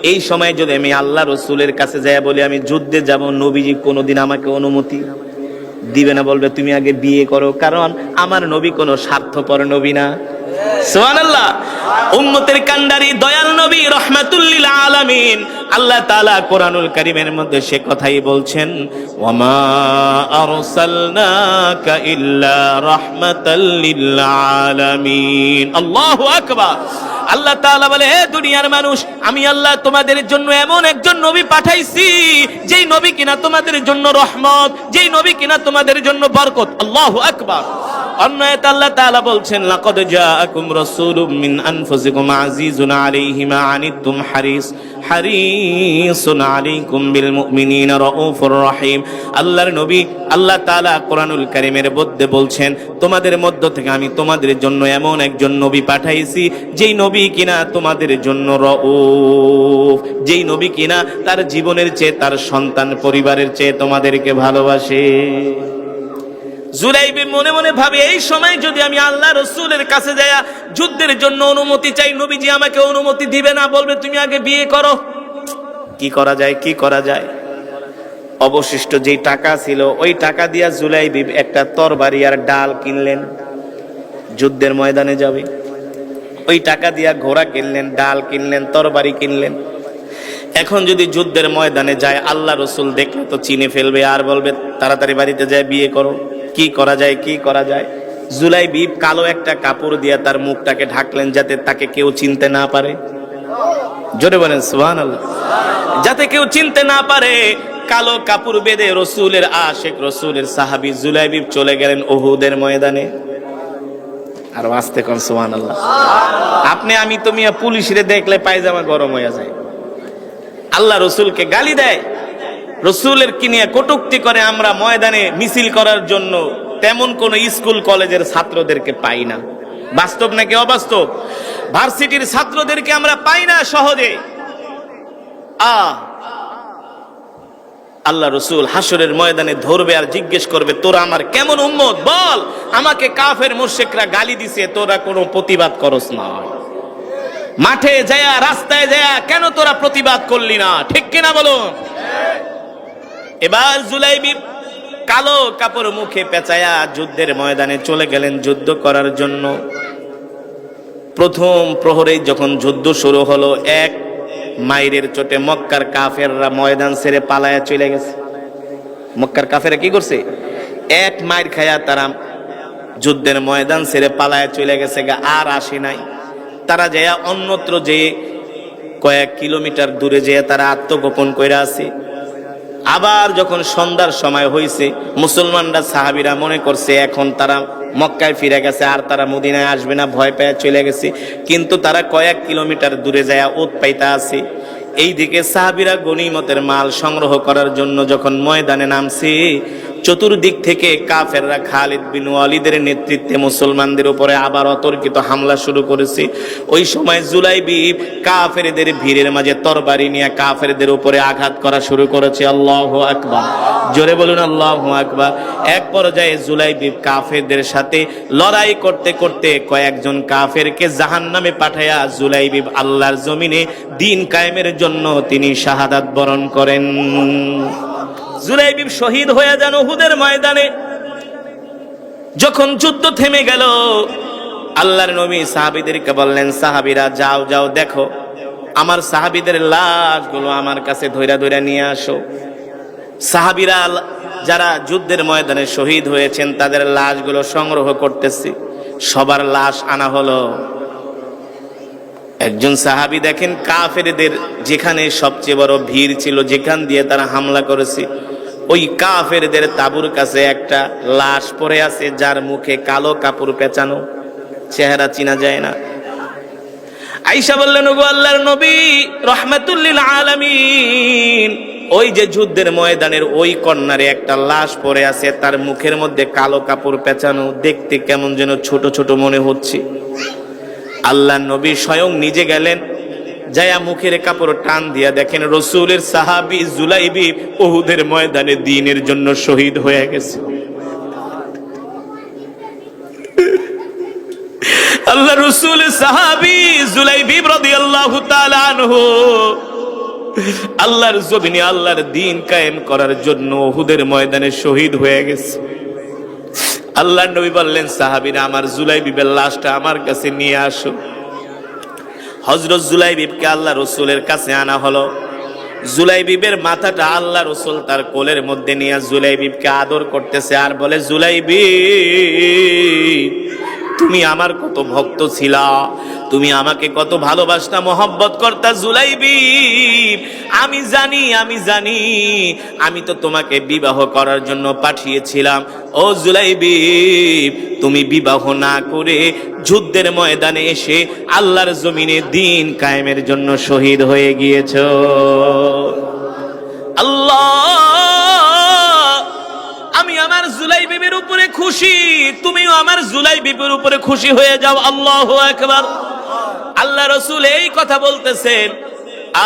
এই সময় যদি আমি আল্লাহ রসুলের কাছে যাই বলি আমি যুদ্ধে যাব, নবীজি কোনোদিন আমাকে অনুমতি দিবে না, বলবে তুমি আগে বিয়ে করো, কারণ আমার নবী কোনো স্বার্থপর নবী না। সুবহানাল্লাহ। উম্মতের কান্ডারি দয়াল নবী রাহমাতুল লিল আলামিন। আল্লাহ তাআলা কোরআনুল কারীমের মধ্যে সে কথাই বলছেন, ওয়ামা আরসালনাকা ইল্লা রাহমাতাল লিল আলামিন। আল্লাহু আকবার। আল্লাহ তাআলা বলে, হে দুনিয়ার মানুষ, আমি আল্লাহ তোমাদের জন্য এমন একজন নবী পাঠাইছি, যেই নবী কিনা তোমাদের জন্য রহমত, যেই নবী কিনা তোমাদের জন্য বরকত। আল্লাহু আকবার। অন্য আয়াতে আল্লাহ তাআলা বলছেন লাকাদ জাআকুম রাসূলুম মিন আনফুসিকুম আজিজুন আলাইহি মা আনিতুম হারিসুন আলাইকুম বিল মুমিনিনা রাউফুর রহিম। আল্লাহর নবী আল্লাহ তাআলা কোরআনুল কারীমের মধ্যে বলছেন তোমাদের মধ্য থেকে আমি তোমাদের জন্য এমন একজন নবী পাঠাইছি যেই নবী কিনা তোমাদের জন্য রাউফ, যেই নবী কিনা তার জীবনের চেয়ে তার সন্তান পরিবারের চেয়ে তোমাদেরকে ভালোবাসে। জুলাইবি মনে মনে ভাবে এই সময় যদি আমি আল্লাহ রাসূলের কাছে যায়া যুদ্ধের জন্য অনুমতি চাই, নবীজি আমাকে অনুমতি দিবে না, বলবে তুমি আগে বিয়ে করো। কি করা যায়, কি করা যায়? অবশিষ্ট যেই টাকা ছিল ওই টাকা দিয়া জুলাইবি একটা তরবারি আর ডাল কিনলেন, যুদ্ধের ময়দানে যাবে। ওই টাকা দিয়া ঘোড়া কিনলেন, ডাল কিনলেন, তরবারি কিনলেন। এখন যদি যুদ্ধের ময়দানে যায় আল্লাহ রাসূল দেখলে তো চিনে ফেলবে আর বলবে তাড়াতাড়ি বাড়িতে যায় বিয়ে করো। কি করা যায়, কি করা যায়? জুলাইবি কালো একটা কাপড় দিয়ে তার মুখটাকে ঢাকলেন যাতে তাকে কেউ চিনতে না পারে। জোরে বলেন সুবহানাল্লাহ। যাতে কেউ চিনতে না পারে কালো কাপড় বেঁধে রাসূলের আশিক রাসূলের সাহাবী জুলাইবি চলে গেলেন উহুদের ময়দানে। আর আস্তে কোন সুবহানাল্লাহ। আপনি আমি তো মিয়া পুলিশরে দেখলে পায়জামা গরম হয়ে যায়। আল্লাহ রাসূলকে গালি দেয়, রাসূলের কি নিয়ে কটূক্তি করে। আমরা ময়দানে মিছিল করার জন্য তেমন কোন স্কুল কলেজের ছাত্রদেরকে পাই না। বাস্তব নাকি অবাস্তব? ভার্সিটির ছাত্রদেরকে আমরা পাই না সহজে। আল্লাহ রাসূল হাসরের ময়দানে ধরবে আর জিজ্ঞেস করবে তোরা আমার কেমন উম্মত বল। আমাকে কাফের মুশরিকরা গালি দিছে, তোরা কোনো প্রতিবাদ করস না। মাঠে যায়া রাস্তায় যায়া কেন তোরা প্রতিবাদ করলি না? ঠিক কিনা বলুন? এবার জুলাইবি কালো কাপড় মুখে পেঁচায়া যুদ্ধের ময়দানে চলে গেলেন যুদ্ধ করার জন্য। প্রথম প্রহরে যখন যুদ্ধ শুরু হলো, এক মাইরের চোটে মক্কার কাফেররা ময়দান ছেড়ে পালায়া চলে গেছে। মক্কার কাফেররা কি করছে? এক মাইর খায়া তারা যুদ্ধের ময়দান ছেড়ে পালায়া চলে গেছে, আর আসে নাই। তারা যায়া অন্যত্র যে কয়েক কিলোমিটার দূরে যেয়ে তারা আত্মগোপন কইরা আছে। আবার যখন সন্ধ্যার সময় হয়েছে, মুসলমানরা সাহাবীরা মনে করছে এখন তারা মক্কায় ফিরে গেছে, আর তারা মদিনায় আসবে না, ভয় পেয়ে চলে গেছে। কিন্তু তারা কয়েক কিলোমিটার দূরে যায় ওত পাইতা আছে। এইদিকে সাহাবীরা গনিমতের মাল সংগ্রহ করার জন্য যখন ময়দানে নামছে, চতুর্দিক থেকে কাফেররা খালিদ বিন ওয়ালিদের নেতৃত্বে মুসলমানদের উপরে আবার অতর্কিত হামলা শুরু করেছে। ওই সময় জুলাইবি কাফেরদের ভিড়ের মাঝে তরবারি নিয়ে কাফেরদের উপরে আঘাত করা শুরু করেছে। আল্লাহু আকবার, জোরে বলুন আল্লাহু আকবার। এক পর্যায়ে জুলাইবি কাফেরদের সাথে লড়াই করতে করতে কয়েকজন কাফেরকে জাহান্নামে পাঠায়া জুলাইবি আল্লাহর জমিনে দ্বীন কায়েমের জন্য তিনি শাহাদাত বরণ করেন। জুলাইবি শহীদ হয়ে যান উহুদের ময়দানে। যখন যুদ্ধ থেমে গেল, আল্লাহর নবী সাহাবীদেরকে বললেন, সাহাবীরা যাও যাও দেখো আমার সাহাবীদের লাশগুলো আমার কাছে ধইরা ধইরা নিয়ে আসো। সাহাবীরা যারা যুদ্ধের ময়দানে শহীদ হয়েছেন তাদের লাশগুলো সংগ্রহ করতেছে। সবার লাশ আনা হলো। একজন সাহাবী দেখেন কাফেরদের যেখানে সবচেয়ে বড় ভিড় ছিল, যেখান দিয়ে তারা হামলা করেছে, ওই কাফেরদের তাঁবুর কাছে একটা লাশ পড়ে আছে যার মুখে কালো কাপড় পেঁচানো, চেহারা চিনা যায় না। আয়েশা বললেন, ওগো আল্লাহর নবী রাহমাতুল লিল আলামিন, ওই যে যুদ্ধের ময়দানের ওই কর্নারে একটা লাশ পড়ে আছে, তার মুখের মধ্যে কালো কাপড় পেঁচানো, দেখতে কেমন যেন ছোট ছোট মনে হচ্ছে। আল্লাহর নবী স্বয়ং নিজে গেলেন, যায়া মুখের কাপড় টান দিয়া দেখেন রাসূলের সাহাবী জুলাইবি উহুদের ময়দানে দ্বীনের জন্য শহীদ হয়ে গেছে। আল্লাহ রাসূলের সাহাবী জুলাইবি রাদিয়াল্লাহু তাআলা আনহু আল্লাহর জমিনে আল্লাহর দ্বীন কায়েম করার জন্য উহুদের ময়দানে শহীদ হয়ে গেছে। আল্লাহর নবী বললেন, সাহাবীরা আমার জুলাইবিবের লাশটা আমার কাছে নিয়ে আসো। হযরত জুলাইবিবকে আল্লাহ রাসূলের কাছে আনা হলো। জুলাইবিবের মাথাটা আল্লাহ রাসূল তার কোলের মধ্যে নিয়ে জুলাইবিবকে আদর করতেছে আর বলে, জুলাইবি তুমি আমার কত ভক্ত ছিলা, তুমি আমাকে কত ভালোবাসতা, মহব্বত করতা জুলাইবিব। আমি জানি আমি তো তোমাকে বিবাহ করার জন্য পাঠিয়েছিলাম। ও জুলাইবিব, তুমি বিবাহ না করে যুদ্ধের ময়দানে এসে আল্লাহর জমিনে দ্বীন কায়েমের জন্য শহীদ হয়ে গিয়েছো। আল্লাহ, আমি আমার জুলাইবিবের উপরে খুশি, তুমিও আমার জুলাইবিবের উপরে খুশি হয়ে যাও। আল্লাহু আকবার। আল্লাহ রাসূল এই কথা বলতেছেন,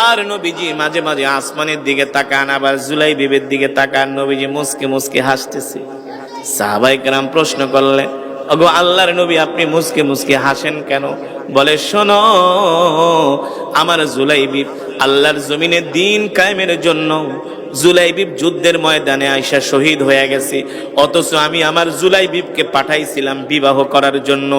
আর নবীজি মাঝে মাঝে আসমানের দিকে তাকান, আবার জুলাইবিবের দিকে তাকান। নবীজি মুস্কি মুস্কি হাসতেছে। সাহাবায়ে কেরাম প্রশ্ন করলেন, ওগো আল্লাহর নবী, আপনি মুস্কি মুস্কি হাসেন কেন? বলে, শোনো, আমার জুলাইবিব আল্লাহর জমিনে দ্বীন কায়েমের জন্য জুলাইবিব যুদ্ধের ময়দানে আইসা শহীদ হয়ে গেছে, অথচ আমি আমার জুলাইবিবকে পাঠাইছিলাম বিবাহ করার জন্য।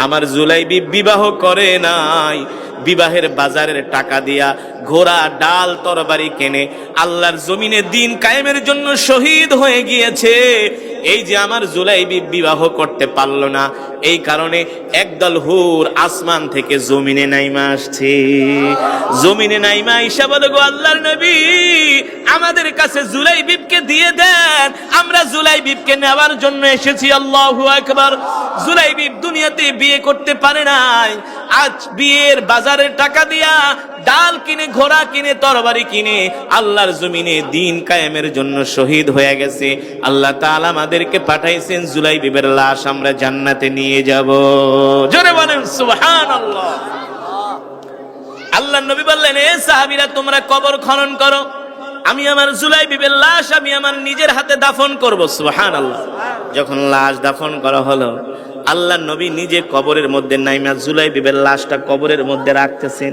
আমার জুলাইবিব বিবাহ করে নাই, বিবাহের বাজারের টাকা দিয়া ঘোড়া ডাল তরবারি কেনে আল্লাহর জমিনে দ্বীন কায়েমের জন্য শহীদ হয়ে গিয়েছে। এই যে আমার জুলাইবিব বিবাহ করতে পারলো না, এই কারণে একদল হুর আসমান থেকে জমিনে নাইমা আসছে। জমিনে নাইমা আইসা বলে, গো আল্লাহর নবী, আমাদের কাছে জুলাইবিবকে দিয়ে দেন, আমরা জুলাইবিবকে নেওয়ার জন্য এসেছি। আল্লাহু আকবার। জুলাইবিব দুনিয়াতে বিয়ে করতে পারে নাই, আজ বিয়ের বাজারের টাকা দিয়া ডাল কিনে, ঘোড়া কিনে, তরবারি কিনে আল্লাহর জমিনে দ্বীন কায়েমের জন্য শহীদ হয়ে গেছে। আল্লাহ তাআলা আমাদেরকে পাঠাইছেন জুলাইবিবের লাশ আমরা জান্নাতে নিয়ে যাব। জোরে বলেন সুবহানাল্লাহ। আল্লাহর নবী বললেন, এ সাহাবীরা, তোমরা কবর খনন করো, আমি আমার জুলাইবিবের লাশ আমি আমার নিজের হাতে দাফন করব। সুবহানাল্লাহ। যখন লাশ দাফন করা হলো, আল্লাহর নবী নিজে কবরের মধ্যে নাইমা জুলাইবিবের লাশটা কবরের মধ্যে রাখতেছেন।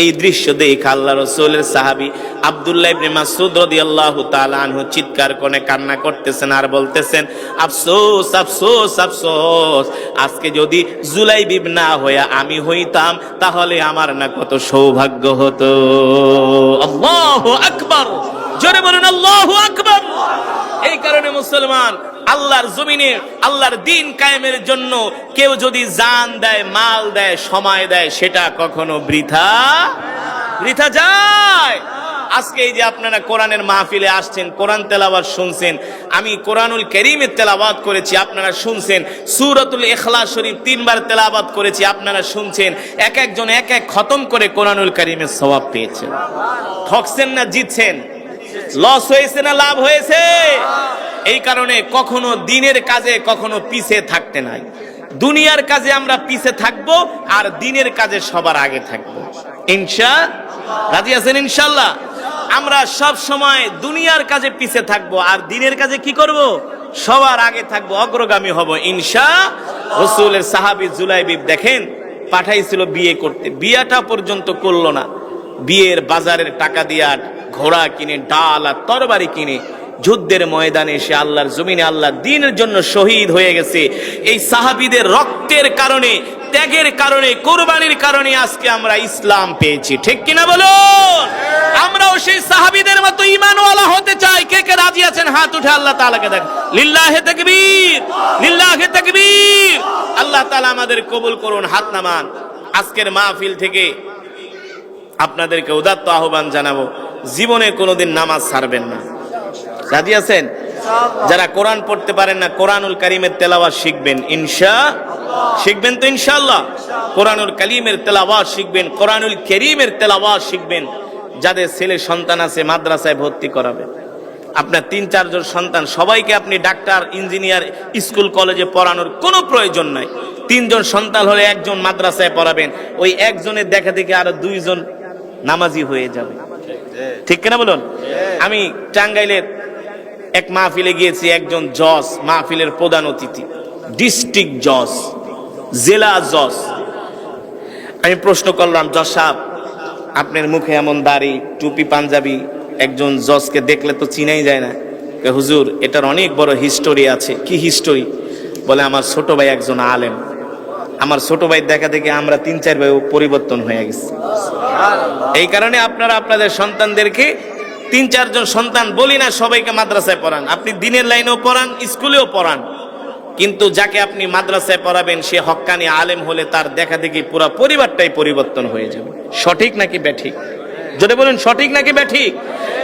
এই দৃশ্য দেখে আল্লাহ রাসূলের সাহাবী আব্দুল্লাহ ইবনে মাসউদ রাদিয়াল্লাহু তাআলা আনহু চিৎকার করে কান্না করতেছেন আর বলতেছেন, আফসোস আফসোস আফসোস, আজকে যদি জুলাইবিব না হইয়া আমি হইতাম, তাহলে আমার না কত সৌভাগ্য হতো। আল্লাহু আকবার। জোরে বলুন আল্লাহু আকবার। এই কারণে মুসলমান, আল্লাহর জমিনে আল্লাহর দ্বীন কায়েমের জন্য কেউ যদি জান দেয়, মাল দেয়, সময় দেয়, সেটা কখনো বৃথা যায়। আজকে এই যে আপনারা কোরআনের মাহফিলে আসছেন, কোরআন তেলাওয়াত শুনছেন, আমি কোরআনুল কারীমের তেলাওয়াত করেছি, আপনারা শুনছেন। সূরাতুল ইখলাস শরীফ 3 বার তেলাওয়াত করেছি, আপনারা শুনছেন। এক একজন এক এক খতম করে কোরআনুল কারীমের সওয়াব পেয়েছেন। ঠকছেন না জিতছেন? লস হয়েছে না লাভ হয়েছে? এই কারণে কখনো দ্বীনের কাজে কখনো পিছে থাকতে নাই। দুনিয়ার কাজে আমরা পিছে থাকবো, আর দ্বীনের কাজে সবার আগে থাকবো। ইনশাআল্লাহ। রাজি আছেন? ইনশাআল্লাহ। আমরা সব সময় দুনিয়ার কাজে পিছে থাকবো, আর দ্বীনের কাজে কি করব? সবার আগে থাকবো, অগ্রগামী হব ইনশাআল্লাহ। রাসূলের সাহাবী জুলাইবিব দেখেন, পাঠাইছিল বিয়ে করতে, বিয়েটা পর্যন্ত করলো না। বিয়ের বাজারের টাকা দিয়া ঘোড়া কিনে, ডাল আর তরবারি কিনে যুদ্ধের ময়দানে এসে আল্লাহর জমিনে আল্লাহর দ্বীনের জন্য শহীদ হয়ে গেছে। এই সাহাবীদের রক্তের কারণে, ত্যাগের কারণে, কুরবানির কারণে আজকে আমরা ইসলাম পেয়েছি। ঠিক কিনা বলুন? আমরাও সেই সাহাবীদের মতো ঈমানওয়ালা হতে চাই। কে কে রাজি আছেন হাত উঠে আল্লাহ তাআলাকে দেখ। লিল্লাহি তাকবীর, লিল্লাহি তাকবীর। আল্লাহ তাআলা আমাদের কবুল করুন। হাত নামান। আজকের মাহফিল থেকে আপনাদেরকে উদাত্ত আহ্বান জানাবো, জীবনে কোনোদিন নামাজ ছাড়বেন না। রাজি আছেন? যারা কোরআন পড়তে পারেন না, কোরআনুল কারীমের তেলাওয়াত শিখবেন ইনশাআল্লাহ। শিখবেন তো ইনশাআল্লাহ? কোরআনুল কারীমের তেলাওয়াত শিখবেন, কোরআনুল কারীমের তেলাওয়াত শিখবেন। যাদের ছেলে সন্তান আছে মাদ্রাসায় ভর্তি করাবেন। আপনার 3-4 জন সন্তান, সবাইকে আপনি ডাক্তার, ইঞ্জিনিয়ার, স্কুল কলেজে পড়ানোর কোনো প্রয়োজন নাই। 3 জন সন্তান হলে 1 জন মাদ্রাসায় পড়াবেন। ওই 1 জনের দেখা দেখে আরো 2 জন নামাজি হয়ে যাবে। ঠিক কিনা বলুন? আমি টাঙ্গাইলের এক মাহফিলে গিয়েছি, একজন জজ, মাহফিলের প্রধান অতিথি, ডিস্ট্রিক্ট জজ, জেলা জজ। আমি প্রশ্ন করলাম, জজ সাহেব, আপনার মুখে এমন দাড়ি, টুপি, পাঞ্জাবি, একজন জজকে দেখলে তো চিনাই যায় না। হুজুর, এটার অনেক বড় হিস্টোরি আছে। কি হিস্টোরি? বলে, আমার ছোট ভাই একজন আলেম, আমার ছোট ভাই দেখা দেখে আমরা 3-4 ভাই পরিবর্তন হয়ে গেছে। এই কারণে আপনারা আপনাদের সন্তানদেরকে 3-4 জন সন্তান বলি না, সবাইকে মাদ্রাসায় পড়ান। আপনি দিনের লাইনেও পড়ান, স্কুলেও পড়ান, কিন্তু যাকে আপনি মাদ্রাসায় পড়াবেন সে হক্কানি আলেম হলে তার দেখা দেখি পুরো পরিবারটাই পরিবর্তন হয়ে যাবে। সঠিক নাকি ব্যাঠিক? যদি বলেন সঠিক নাকি ব্যাঠিক?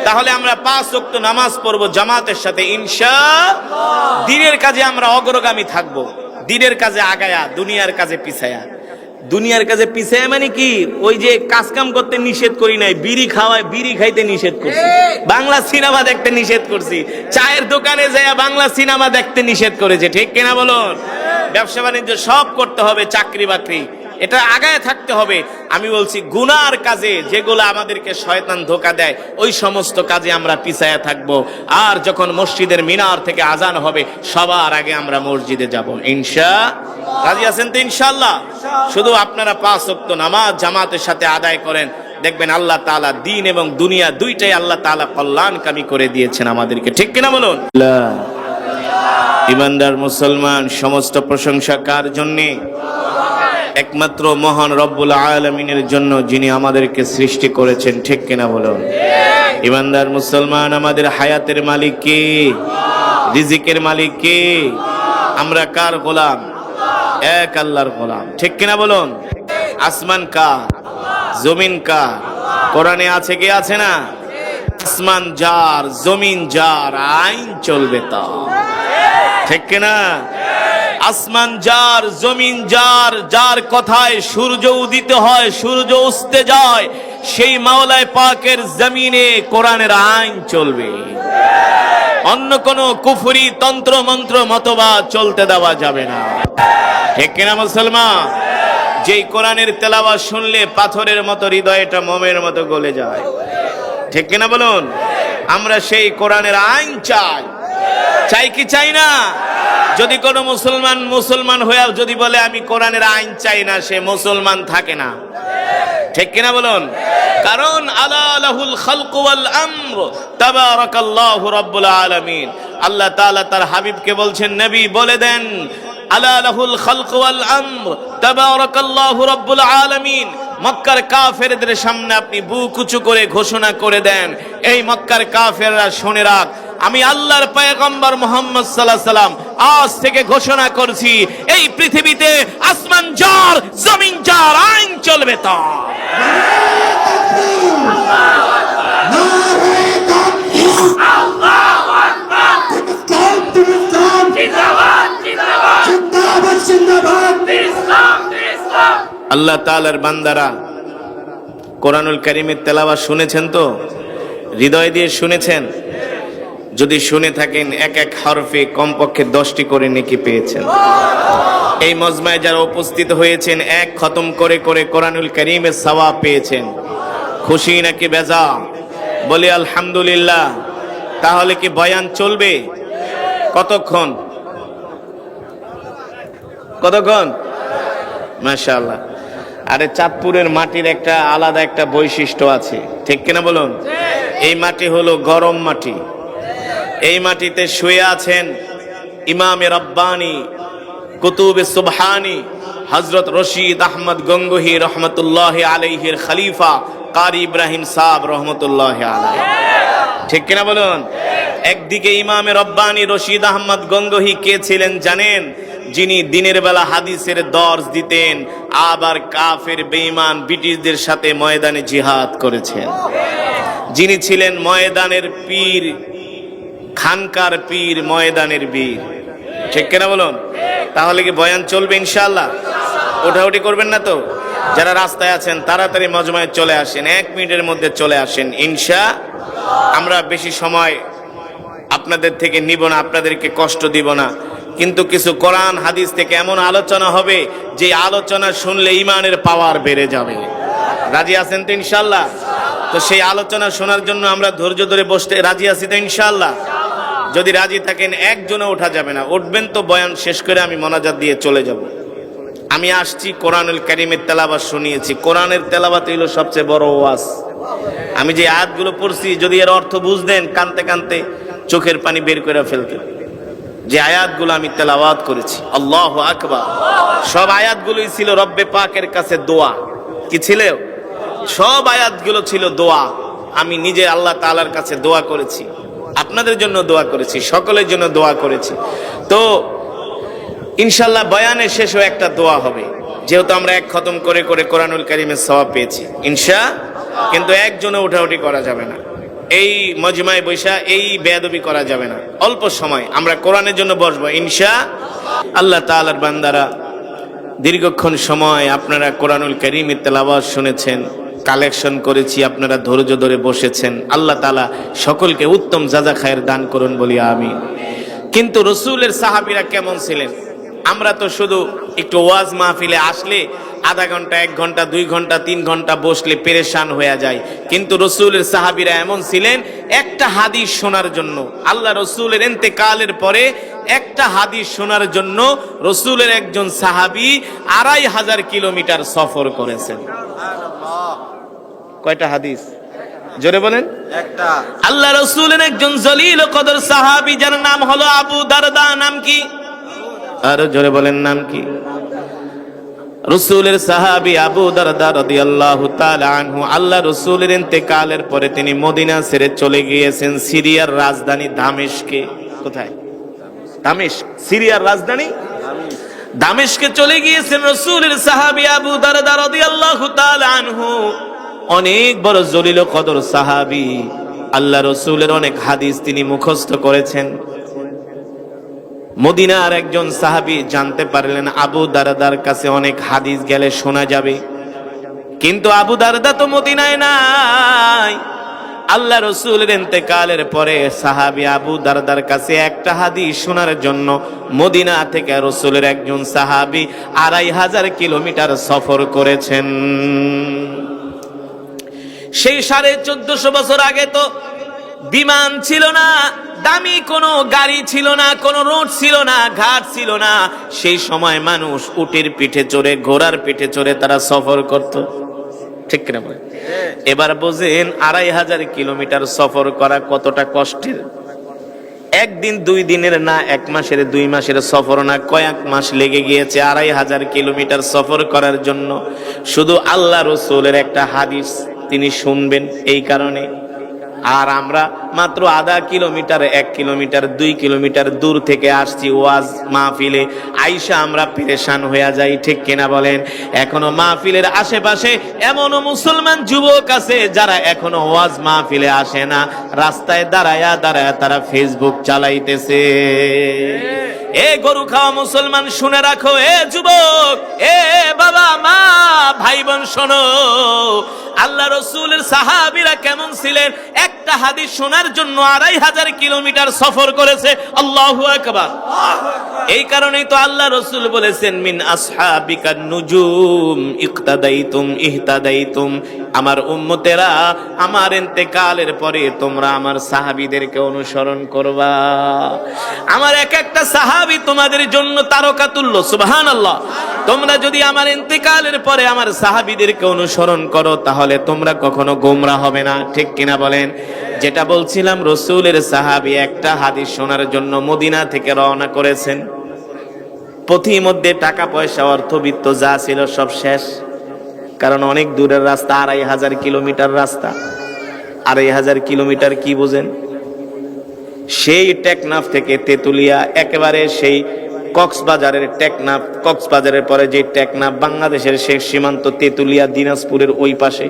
তাহলে আমরা 5 ওয়াক্ত নামাজ পড়বো জামাতের সাথে ইনশাআল্লাহ। দ্বীনের কাজে আমরা অগ্রগামী থাকবো, দ্বীনের কাজে আগায়া, দুনিয়ার কাজে পিছায়া। দুনিয়ার কাজে পিছায়া মানে কি? ওই যে কাজ কাম করতে নিষেধ করি নাই, বিড়ি খাইতে নিষেধ করছি, বাংলা সিনেমা দেখতে নিষেধ করছি, চায়ের দোকানে যায় বাংলা সিনেমা দেখতে নিষেধ করেছে, ঠিক কিনা বলুন? ব্যবসা বাণিজ্য সব করতে হবে, চাকরি বাকরি এটা আগায় থাকতে হবে। আমি বলছি গুনার কাজে যেগুলো আমাদেরকে শয়তান ধোঁকা দেয় ওই সমস্ত কাজে আমরা পিছায়া থাকবো। আর যখন মসজিদের মিনার থেকে আজান হবে সবার আগে আমরা মসজিদে যাব ইনশাআল্লাহ। রাজি আছেন তো ইনশাআল্লাহ? শুধু আপনারা 5 ওয়াক্ত নামাজ জামাতের সাথে আদায় করেন, দেখবেন আল্লাহ তাআলা দ্বীন এবং দুনিয়া দুইটাই আল্লাহ তাআলা কল্যাণকামী করে দিয়েছেন আমাদেরকে, ঠিক কিনা বলুন? ইমানদার মুসলমান, সমস্ত প্রশংসা কার জন্যে? একমাত্র মহান রব্বুল আলামিনের জন্য, যিনি আমাদেরকে সৃষ্টি করেছেন, ঠিক কিনা বলুন? ইমানদার মুসলমান, আমাদের হায়াতের মালিক কে? রিজিকের মালিক কে? আমরা কার গোলাম? এক আল্লাহর গোলাম, ঠিক কিনা বলুন? আসমান কার? জমিন কার? কোরআনে আছে কি আছে না? আসমান যার, জমিন যার, আইন চলবে তার, ঠিক কিনা? আসমান যার, জমিন যার, যার কথায় সূর্য উদিত হয়, সূর্য উস্তে যায়, সেই মাওলায় পাকের জমিনে কোরআনের আইন চলবে। অন্য কোন কুফরি তন্ত্র মন্ত্র মতবাদ চলতে দেওয়া যাবে না, ঠিক কিনা মুসলমান? যেই কোরআনের তেলাওয়াত শুনলে পাথরের মতো হৃদয়টা মোমের মতো গলে যায়, ঠিক কিনা বলুন? আমরা সেই কোরআনের আইন চাই, চাই কি চাই না? যদি কোনো মুসলমান হয়ে যদি বলে আমি কোরআনের আইন চাই না, সে মুসলমান থাকে না, ঠিক কিনা বলুন? কারণ আলা লাহুল খালকু ওয়াল আমর তাবারাকাল্লাহু রাব্বুল আলামিন। আল্লাহ তাআলা তার হাবিবকে বলছেন, নবী বলে দেন, আলা লাহুল খালকু ওয়াল আমর তাবারাকাল্লাহু রাব্বুল আলামিন। মক্কার কাফেরদের সামনে আপনি বুক উঁচু করে ঘোষণা করে দেন, এই মক্কার কাফেররা শুনে রাখ, আমি আল্লাহর পয়গম্বর মুহাম্মদ সাল্লাল্লাহু আলাইহি সাল্লাম আজ থেকে ঘোষণা করছি, এই পৃথিবীতে আসমান যার, জমিন যার, আইন চলবে তা। আল্লাহ তাআলার বান্দারা, কোরআনুল কারীমের তেলাওয়াত শুনেছেন তো? হৃদয় দিয়ে শুনেছেন? যদি শুনে থাকেন এক এক হরফে কমপক্ষে 10টি করে নেকি পেয়েছেন। এই মজমায় যারা উপস্থিত হয়েছেন এক খতম করে করে কোরআনুল কারীমের সওয়াব পেয়েছেন। খুশি নাকি বেজা? বলি আলহামদুলিল্লাহ। তাহলে কি বয়ান চলবে? কতক্ষণ? কতক্ষণ? মাশাআল্লাহ। আরে চাঁদপুরের মাটির একটা আলাদা একটা বৈশিষ্ট্য আছে, ঠিক কিনা বলুন? এই মাটি হলো গরম মাটি। এই মাটিতে শুয়ে আছেন ইমামে রব্বানি, কুতুবে সুবহানি, হযরত রশিদ আহমদ গঙ্গোহী রহমতুল্লাহ আলাইহির খলিফা কারি ইব্রাহিম সাহেব রহমতুল্লাহ আলাইহি, ঠিক কিনা বলুন? একদিকে ইমামে রব্বানি রশিদ আহমদ গঙ্গোহী কে ছিলেন জানেন? যিনি দিনের বেলা হাদিসের দর্স দিতেন, আবার কাফের বেঈমান ব্রিটিশদের সাথে ময়দানে জিহাদ করেছেন। যিনি ছিলেন ময়দানের পীর, খানকার পীর, ময়দানের বীর, ঠিক কিনা বলুন? তাহলে কি বয়ান চলবে ইনশাআল্লাহ? ওঠাউঠি করবেন না তো? যারা রাস্তায় আছেন তাড়াতাড়ি মজমায় চলে আসেন, 1 মিনিটের মধ্যে চলে আসেন ইনশাআল্লাহ। আমরা বেশি সময় আপনাদের থেকে নিব না, আপনাদেরকে কষ্ট দিব না, কিন্তু কিছু কোরআন হাদিস থেকে এমন আলোচনা হবে যে আলোচনা শুনলে ঈমানের পাওয়ার বেড়ে যাবে। রাজি আছেন তো ইনশাআল্লাহ? তো সেই আলোচনা শোনার জন্য আমরা ধৈর্য ধরে বসতে রাজি আছি তো ইনশাআল্লাহ? যদি রাজি থাকেন একজনও ওঠা যাবে না, উঠবেন তো বয়ান শেষ করে আমি মোনাজাত দিয়ে চলে যাব। আমি আসছি কোরআনুল কারীমের তেলাওয়াত শুনিয়েছি। কোরআনের তেলাওয়াত হলো সবচেয়ে বড় ওয়াজ। আমি যে আয়াতগুলো পড়ছি যদি এর অর্থ বুঝতেন, কানতে কানতে চোখের পানি বের করে ফেলতেন। যে আয়াতগুলো আমি তেলাওয়াত করেছি, আল্লাহু আকবার, সব আয়াতগুলোই ছিল রব্বে পাকের কাছে দোয়া। কি ছিল? সব আয়াতগুলো ছিল দোয়া। আমি নিজে আল্লাহ তাআলার কাছে দোয়া করেছি, আপনাদের জন্য দোয়া করেছি, সকলের জন্য দোয়া করেছি। তো ইনশাআল্লাহ বয়ানের শেষেও একটা দোয়া হবে, যেহেতু আমরা এক খতম করে করে কোরআনুল কারীমের সওয়াব পেয়েছি কিন্তু একজনে উঠাউঠি করা যাবে না, এই মজমায় বৈশা এই বেয়াদবি করা যাবে না। অল্প সময় আমরা কোরআনের জন্য বসবো আল্লাহ তাআলার বান্দারা। দীর্ঘক্ষণ সময় আপনারা কোরআনুল কারীমের তেলাওয়াত শুনেছেন, কালেকশন করেছি, আপনারা ধৈর্য ধরে বসেছেন। আল্লাহ তাআলা সকলকে উত্তম জাযা খায়ের দান করুন বলি আমিন। কিন্তু রাসূলের সাহাবীরা কেমন ছিলেন? আমরা তো শুধু একটু ওয়াজ মাহফিলে আসলে আধা ঘন্টা, 1 ঘন্টা, 2 ঘন্টা, 3 ঘন্টা বসলে পেরেশান হয়ে যায়, কিন্তু রাসূলের সাহাবীরা এমন ছিলেন একটা হাদিস শোনার জন্য, আল্লাহ রাসূলের ইন্তেকালের পরে একটা হাদিস শোনার জন্য রাসূলের একজন সাহাবী 2500 কিলোমিটার সফর করেছেন। কয়টা হাদিস? জোরে বলেন। একটা। আল্লাহ রাসূলের একজন জলিল কদর সাহাবী যার নাম হলো আবু দারদা। নাম কি? আর জোরে বলেন, নাম কি? রাসূলের সাহাবী আবু দারদা রাদিয়াল্লাহু তাআলা আনহু। আল্লাহ রাসূলের ইন্তেকালের পরে তিনি মদিনা ছেড়ে চলে গিয়েছেন সিরিয়ার রাজধানী দামেস্কে। কোথায়? দামেস্ক, সিরিয়ার রাজধানী দামেস্কে চলে গিয়েছেন রাসূলের সাহাবী আবু দারদা রাদিয়াল্লাহু তাআলা আনহু। অনেক বড় জলিল কদর সাহাবী, আল্লাহ রাসূলের অনেক হাদিস তিনি মুখস্থ করেছেন। মদিনার একজন সাহাবী জানতে পারলেন আবু দারদার কাছে অনেক হাদিস গেলে শোনা যাবে, কিন্তু আবু দারদা তো মদিনায় নাই। আল্লাহ রাসূলের ইন্তেকালের পরে সাহাবী আবু দারদার কাছে একটা হাদিস শোনার জন্য মদিনা থেকে রাসূলের একজন সাহাবী 2500 কিলোমিটার সফর করেছেন। সেই 1450 বছর আগে তো বিমান ছিল না, দামি কোনো গাড়ি ছিল না, কোনো রোড ছিল না, ঘাট ছিল না। সেই সময় মানুষ উটের পিঠে চড়ে, ঘোড়ার পিঠে চড়ে তারা সফর করত, ঠিক কিনা বলেন? এবার বোঝেন 2500 কিলোমিটার সফর করা কতটা কষ্টের। একদিন 2 দিনের না, 1 মাসের 2 মাসের সফর না, কয়েক মাস লেগে গিয়েছে 2500 কিলোমিটার সফর করার জন্য। শুধু আল্লাহ রাসূলের একটা হাদিস তিনি শুনবেন এই কারণে। আর আমরা মাত্র আধা কিলোমিটার, 1 কিলোমিটার, 2 কিলোমিটার দূর থেকে আসছি ওয়াজ মাহফিলে, আইসা আমরা পেরেশান হয়ে যাই, ঠিক কিনা বলেন? এখনো মাহফিলের আশেপাশে এমনও মুসলমান যুবক আছে যারা এখনো ওয়াজ মাহফিলে আসে না, রাস্তায় দাঁড়ায়া দাঁড়ায়া তারা ফেসবুক চালাইতেছে। এ গরু খাওয়া মুসলমান শুনে রাখো, এ যুবক, এ বাবা মা ভাই বোন শোনো, আল্লাহ রাসূলের সাহাবীরা কেমন ছিলেন? একটা হাদিস শোনার জন্য 2500 কিলোমিটার সফর করেছে। আল্লাহু আকবার। এই কারণেই তো আল্লাহ রাসূল বলেছেন মিন আসহাবিকান নুজুম ইক্তাদাইতুম ইহতাদাইতুম। আমার উম্মতেরা, আমার ইন্তেকালের পরে তোমরা আমার সাহাবীদেরকে অনুসরণ করবা। আমার এক একটা সাহাবী তোমাদের জন্য তারকা তুল্য। সুবহানাল্লাহ। তোমরা যদি আমার ইন্তেকালের পরে আমার সাহাবীদেরকে অনুসরণ করো তাহলে তোমরা কখনো গোমরা হবে না, ঠিক কিনা বলেন? যেটা বলছিলাম, রাসূলের সাহাবী একটা হাদিস শোনার জন্য মদিনা থেকে রওনা করেছেন। পথিমধ্যে টাকা পয়সা অর্থবিত্ত যা ছিল সব শেষ, কারণ অনেক দূরের রাস্তা, 2500 কিলোমিটার রাস্তা। 2500 কিলোমিটার কি বোঝেন? সেই টেকনাফ থেকে তেতুলিয়া, একেবারে সেই কক্সবাজারের টেকনাফ, কক্সবাজারের পরে যে টেকনাফ, বাংলাদেশের শেষ সীমান্ত তেতুলিয়া, দিনাজপুরের ওই পাশে।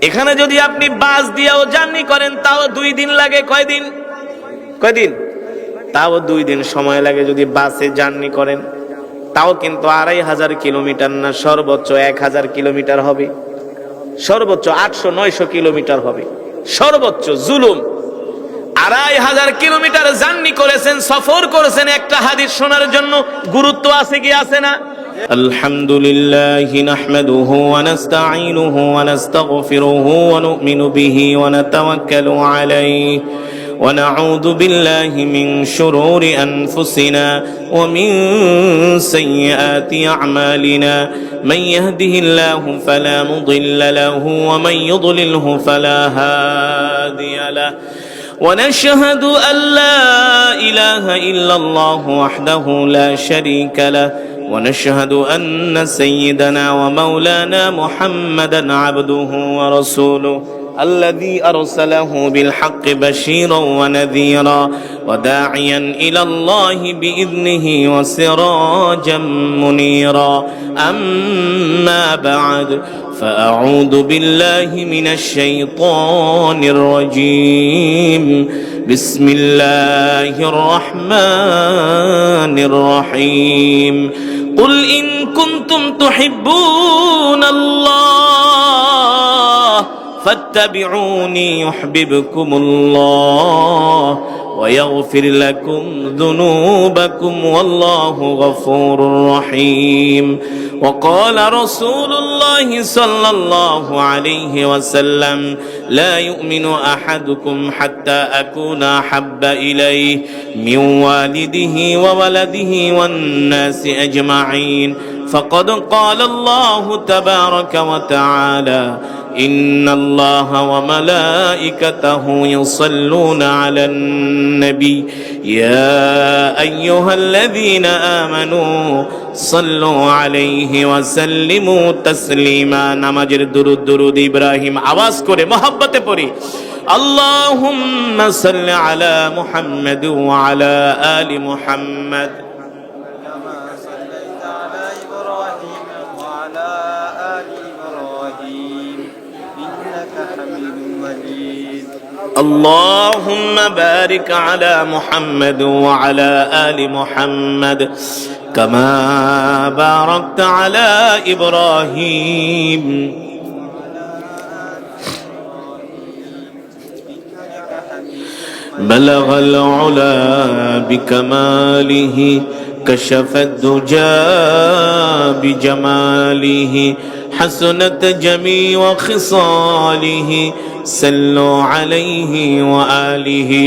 এখানে যদি আপনি বাস দিয়েও জার্নি করেন তাও 2 দিন লাগে। কয়দিন? তাও 2 দিন সময় লাগে যদি বাসে জার্নি করেন। তাও কিন্তু 2500 কিলোমিটার না, সর্বোচ্চ 1000 কিলোমিটার হবে, সর্বোচ্চ 800-900 কিলোমিটার হবে, সর্বোচ্চ। জুলুম। 2500 কিলোমিটার জার্নি করেছেন, সফর করেছেন একটা হাদিস শোনার জন্য। গুরুত্ব আছে কি আছে না? আলহামদুলিল্লাহি নাহমাদুহু ওয়া নাস্তাঈনুহু ওয়া নাস্তাগফিরুহু ওয়া নু'মিনু বিহি ওয়া নাতাওয়াক্কালু আলাইহি ওয়া নাউযু বিল্লাহি মিন শুরুরি আনফুসিনা ওয়া মিন সাইয়্যাতি আ'মালিনা মান ইয়াহদিহিল্লাহু ফালা মুদিল্লা লাহু ওয়া মান ইউদ্লিলহু ফালা হাদিয়া লাহু ونشهد أن لا إله إلا الله وحده لا شريك له ونشهد أن سيدنا ومولانا محمدا عبده ورسوله الذي أرسله بالحق بشيرا ونذيرا وداعيا إلى الله بإذنه وسراجا منيرا أما بعد فأعوذ بالله من الشيطان الرجيم بسم الله الرحمن الرحيم قل إن كنتم تحبون الله فاتبعوني يحببكم الله ويغفر لكم ذنوبكم والله غفور رحيم وقال رسول الله صلى الله عليه وسلم لا يؤمن أحدكم حتى أكون أحب إليه من والده وولده والناس أجمعين فقد قال الله تبارك وتعالى إن الله وملائكته يصلون على النبي يا أيها الذين آمنوا صلوا عليه وسلموا تسليما نماজের درود إبراهيم আওয়াজ করে মহব্বতে পড়ি اللهم صل على محمد وعلى آل محمد اللهم بارك على محمد وعلى آل محمد كما باركت على إبراهيم بلغ العلا بكماله كشف الدجى بجماله حسنت جميع خصاله সাল্লু আলাইহি ওয়া আলিহি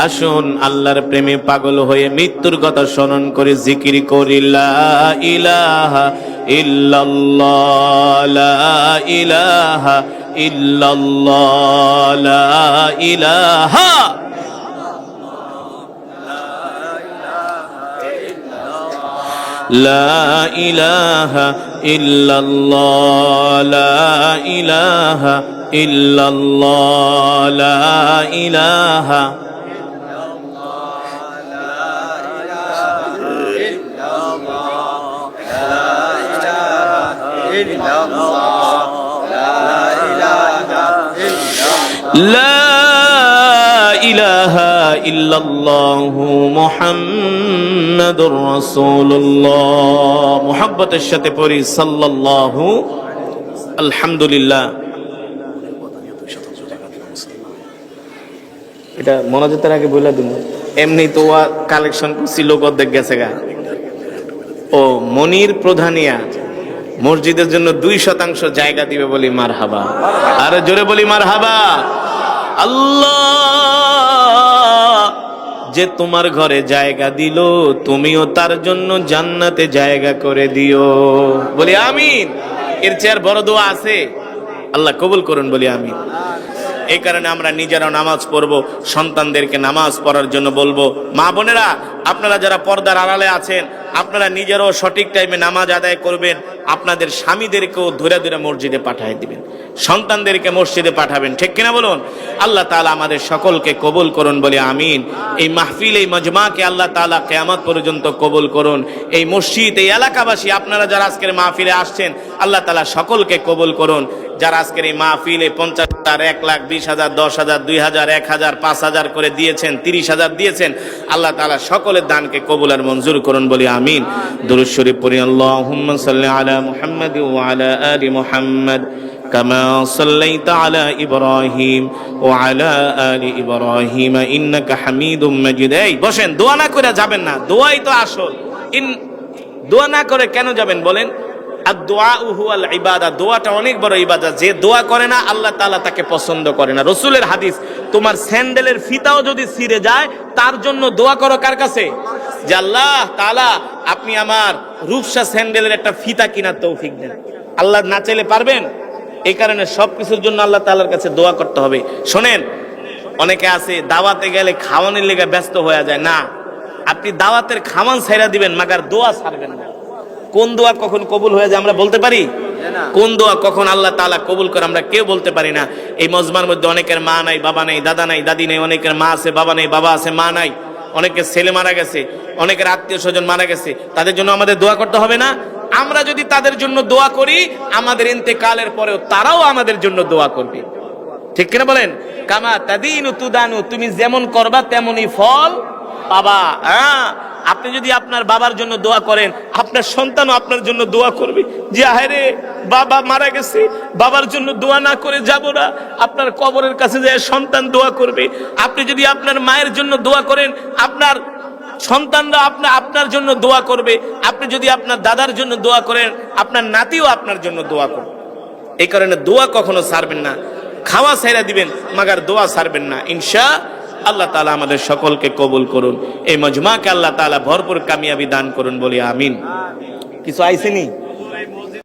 আসুন আল্লাহর প্রেমে পাগল হয়ে মৃত্যুর কথা স্মরণ করে জিকির করি লা ইলাহা ইল্লাল্লাহ লা ইলাহা ইল্লাল্লাহ লা ইলাহা লা ইলাহা ইল্লাল্লাহ লা ইলাহা ইল্লাল্লাহ লা ইলাহা লা ইলাহা ইল্লাল্লাহু মুহাম্মাদুর রাসূলুল্লাহ মুহাব্বতের সাথে পড়ি সাল্লাল্লাহু আলহামদুলিল্লাহ এটা মনোজতের আগে বলে দিন এমনি তো কালেকশন করছি লোক অর্ধেক গেছে গা ও মনির প্রধানিয়া মসজিদের জন্য 2% জায়গা দিবে বলি মারহাবা আরে জোরে বলি মারহাবা আল্লাহ যে তোমার ঘরে জায়গা দিল তুমিও তার জন্য জান্নাতে জায়গা করে দিও বলি আমিন এর চেয়ে আর বড় দোয়া আছে আল্লাহ কবুল করুন বলি আমিন এই কারণে আমরা নিজেরাও নামাজ পড়বো সন্তানদেরকে নামাজ পড়ার জন্য বলবো মা বোনেরা আপনারা যারা পর্দার আড়ালে আছেন আপনারা নিজেরাও সঠিক টাইমে নামাজ আদায় করবেন আপনাদের স্বামীদেরকেও ধরে ধরে মসজিদে পাঠিয়ে দিবেন সন্তানদেরকে মসজিদে পাঠাবেন ঠিক কিনা বলুন আল্লাহ তাআলা আমাদের সকলকে কবুল করুন বলে আমিন এই মাহফিল এই মজমাকে আল্লাহ তাআলা কিয়ামত পর্যন্ত কবুল করুন এই মসজিদ এই এলাকাবাসী আপনারা যারা আজকের মাহফিলে আসছেন আল্লাহ তাআলা সকলকে কবুল করুন যারা আজকের এই মাহফিলে 50,000 1,20,000 10,000 2,000 1,000 5,000 করে দিয়েছেন 30,000 দিয়েছেন আল্লাহ তাআলা সকলের দানকে কবুল আর মঞ্জুর করুন বলি আমিন দুরূদ শরীফ পড়ি আল্লাহুম্মা সাল্লি আলা মুহাম্মাদ ওয়া আলা আলি মুহাম্মাদ কামা সাল্লাইতা আলা ইব্রাহিম ওয়া আলা আলি ইব্রাহিম ইন্নাকা হামিদুম মাজিদ এই বসেন দোয়া না করে যাবেন না দোয়াই তো আসল দোয়া না করে কেন যাবেন বলেন আদ-দুআ হুয়াল ইবাদা দোয়াটা অনেক বড় ইবাদত যে দোয়া করে না আল্লাহ তাআলা তাকে পছন্দ করে না রাসূলের হাদিস তোমার স্যান্ডেলের ফিতাও যদি ছিঁড়ে যায় তার জন্য দোয়া করো কার কাছে যে আল্লাহ তাআলা আপনি আমার রূপসা স্যান্ডেলের একটা ফিতা কিনার তৌফিক দেন আল্লাহ না চাইলে পারবেন এই কারণে সবকিছুর জন্য আল্লাহ তাআলার কাছে দোয়া করতে হবে শুনেন অনেকে আছে দাওয়াতে গেলে খাওয়ানোর লেগে ব্যস্ত হয়ে যায় না আপনি দাওয়াতের খামান ছাইরা দিবেন মাগার দোয়া ছাড়বেন না কোন দোয়া কখন কবুল হয়ে যায় আমরা বলতে পারি কোন দোয়া কখন আল্লাহ তাআলা কবুল করে আমরা কেউ বলতে পারি না। এই মজমার মধ্যে অনেকের মা নাই, বাবা নাই, দাদা নাই, দাদি নাই, অনেকের মা আছে, বাবা নাই, বাবা আছে, মা নাই, অনেকের ছেলে মারা গেছে, অনেকের আত্মীয় স্বজন মারা গেছে, তাদের জন্য আমাদের দোয়া করতে হবে না? আমরা যদি তাদের জন্য দোয়া করি, আমাদের ইন্তেকালের পরেও তারাও আমাদের জন্য দোয়া করবে, ঠিক কিনা বলেন? কামা তাদিনু তুদানু, তুমি যেমন করবা তেমনই ফল পাবা। হ্যাঁ, আপনি যদি আপনার বাবার জন্য দোয়া করেন, আপনার সন্তানও আপনার জন্য দোয়া করবে যে আহারে বাবা মারা গেছে, বাবার জন্য দোয়া না করে যাব না। আপনার কবরের কাছে যায় সন্তান দোয়া করবে। আপনি যদি আপনার মায়ের জন্য দোয়া করেন, আপনার সন্তানরা আপনার জন্য দোয়া করবে। আপনি যদি আপনার দাদার জন্য দোয়া করেন, আপনার নাতিও আপনার জন্য দোয়া করবে। এই কারণে দোয়া কখনো ছাড়বেন না। খাওয়া ছাইরা দিবেন, মাগার দোয়া ছাড়বেন না। ইনশাআল্লাহ তাআলা আমাদের সকলকে কবুল করুন। এই মজমাকে আল্লাহ তাআলা ভরপুর কামিয়াবি দান করুন বলি আমিন। কিছু আইসেনি?